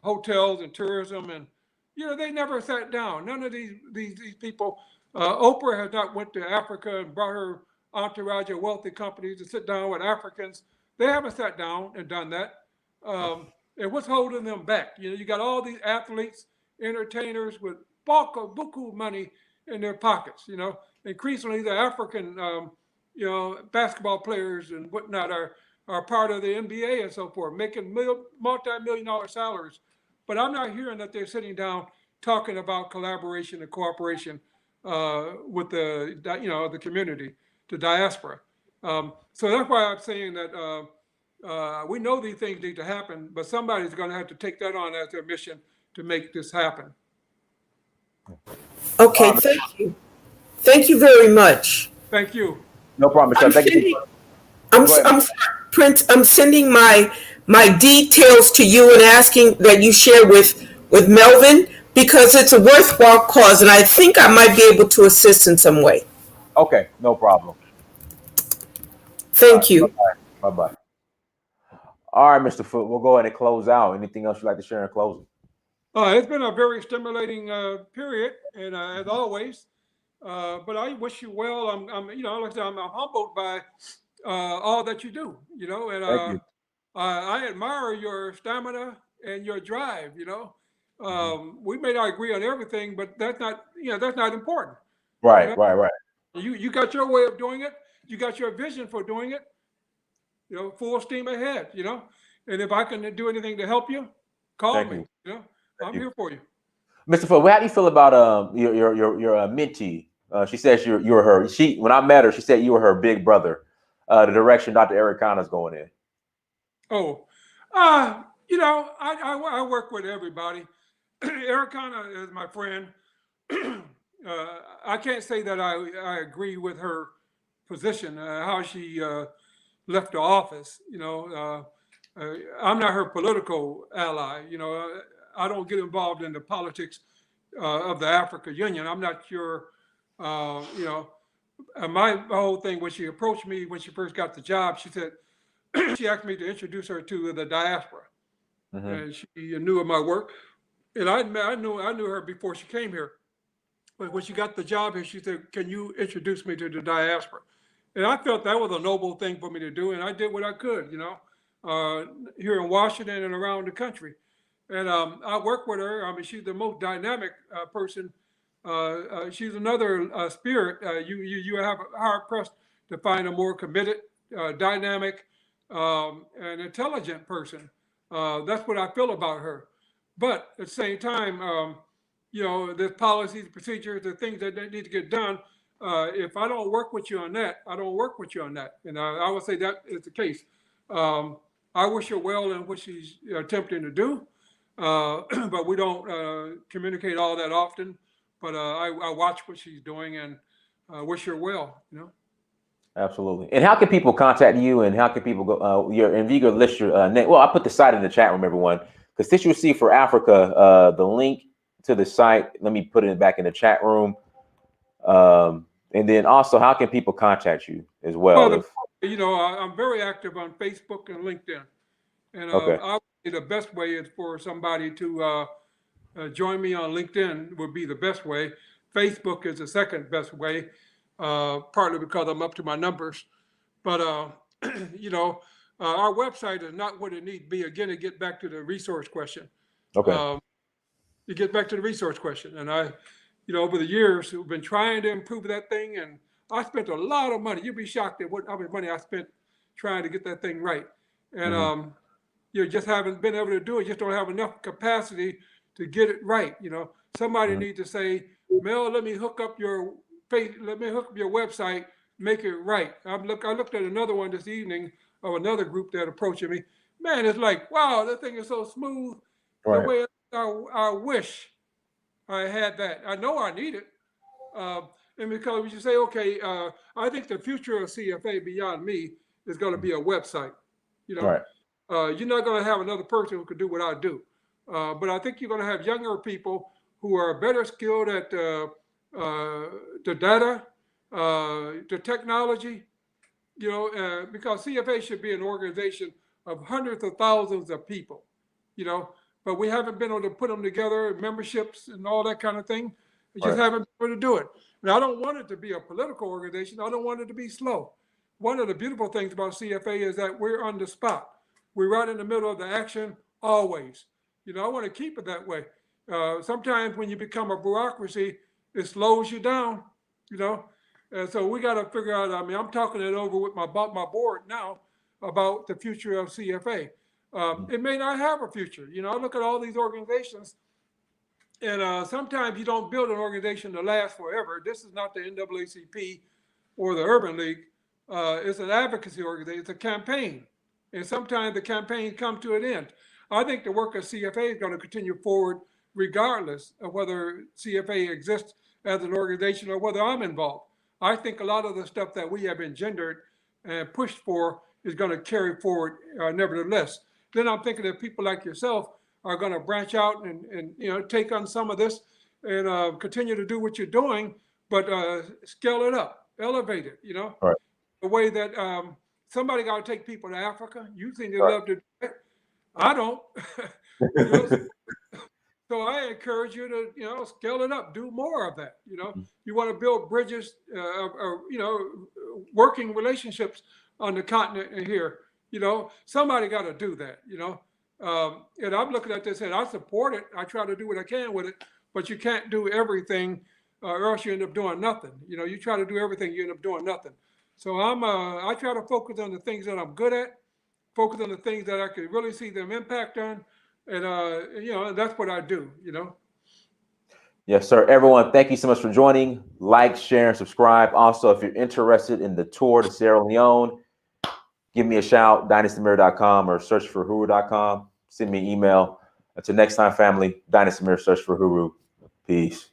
hotels and tourism. And, they never sat down. None of these people, Oprah has not went to Africa and brought her entourage of wealthy companies to sit down with Africans. They haven't sat down and done that. And what's holding them back? You got all these athletes, entertainers with buku money in their pockets. Increasingly the African basketball players and whatnot are part of the NBA and so forth, making multi-million-dollar salaries. But I'm not hearing that they're sitting down talking about collaboration and cooperation with the community, the diaspora. So that's why I'm saying that we know these things need to happen, but somebody's going to have to take that on as their mission to make this happen. Okay, thank you. Thank you very much. Thank you. No problem, Michelle. Thank you. I'm sorry, Prince. I'm sending my details to you and asking that you share with Melvin, because it's a worthwhile cause, and I think I might be able to assist in some way. Okay, no problem. Thank you. Bye-bye. All right, Mr. Foote, we'll go ahead and close out. Anything else you'd like to share in closing? It's been a very stimulating period, and as always. But I wish you well. I'm like I said, I'm humbled by all that you do. And Thank you. I admire your stamina and your drive. We may not agree on everything, but that's not important. Right. You got your way of doing it. You got your vision for doing it. Full steam ahead. And if I can do anything to help you, call me. I'm here for you. Mr. Foote, how do you feel about your mentee? She says you were her. When I met her, she said you were her big brother. The direction Dr. Eric Connor's going in. Oh, I work with everybody. Eric Connor is my friend. I can't say that I agree with her position, how she left the office. I'm not her political ally. I don't get involved in the politics of the African Union. I'm not your, my whole thing when she approached me when she first got the job, she said, she asked me to introduce her to the diaspora. Mm-hmm. And she knew of my work. And I knew her before she came here. But when she got the job here, she said, can you introduce me to the diaspora? And I felt that was a noble thing for me to do. And I did what I could, here in Washington and around the country. And I work with her. I mean, she's the most dynamic person. She's another spirit. You have hard pressed to find a more committed, dynamic, and intelligent person. That's what I feel about her. But at the same time, there's policies, procedures, the things that need to get done. If I don't work with you on that, I don't work with you on that. And I would say that is the case. I wish her well in what she's attempting to do. But we don't communicate all that often. But I watch what she's doing and wish her well. Absolutely. And how can people contact you? And how can people go? If you could list your name. Well, I put the site in the chat room, everyone. Constituency for Africa. The link to the site. Let me put it back in the chat room. And then also, how can people contact you as well? I'm very active on Facebook and LinkedIn. And okay. I would say the best way is for somebody to join me on LinkedIn would be the best way. Facebook is the second best way, partly because I'm up to my numbers. But, our website is not what it needs to be. Again, to get back to the resource question. Okay. You get back to the resource question. And over the years, we've been trying to improve that thing. And I spent a lot of money. You'd be shocked at how much money I spent trying to get that thing right. And, you just haven't been able to do it. You just don't have enough capacity to get it right. Somebody needs to say, Mel, let me hook up your website, make it right. I looked at another one this evening of another group that approaching me. Man, it's like, wow, that thing is so smooth. Right. The way I wish I had that. I know I need it. And because you say, okay, I think the future of CFA beyond me is going to be a website. Right. You're not going to have another person who could do what I do. But I think you're going to have younger people who are better skilled at the data, the technology, because CFA should be an organization of hundreds of thousands of people, but we haven't been able to put them together, memberships and all that kind of thing. We just haven't been able to do it. Now, I don't want it to be a political organization. I don't want it to be slow. One of the beautiful things about CFA is that we're on the spot. We're right in the middle of the action always. I want to keep it that way. Sometimes when you become a bureaucracy, it slows you down, And so we got to figure out, I mean, I'm talking it over with my board now about the future of CFA. It may not have a future. You know, I look at all these organizations, and sometimes you don't build an organization to last forever. This is not the NAACP or the Urban League. It's an advocacy organization. It's a campaign. And sometimes the campaign comes to an end. I think the work of CFA is going to continue forward regardless of whether CFA exists as an organization or whether I'm involved. I think a lot of the stuff that we have engendered and pushed for is going to carry forward nevertheless. Then I'm thinking that people like yourself are going to branch out and you know, take on some of this and continue to do what you're doing, but scale it up, elevate it, you know, right. The way that somebody got to take people to Africa. You think they love to do it. I don't. You know? So I encourage you to, you know, scale it up, do more of that. You know, you want to build bridges, you know, working relationships on the continent here. You know, somebody got to do that, you know. And I'm looking at this and I support it. I try to do what I can with it, but you can't do everything or else you end up doing nothing. You know, you try to do everything, you end up doing nothing. So I try to focus on the things that I'm good at, focus on the things that I can really see them impact on. And, you know, that's what I do, you know. Yes, sir. Everyone, thank you so much for joining. Like, share, and subscribe. Also, if you're interested in the tour to Sierra Leone, give me a shout, dynastymirror.com or search for huru.com. Send me an email. Until next time, family, Dynasty Mirror, search for Huru. Peace.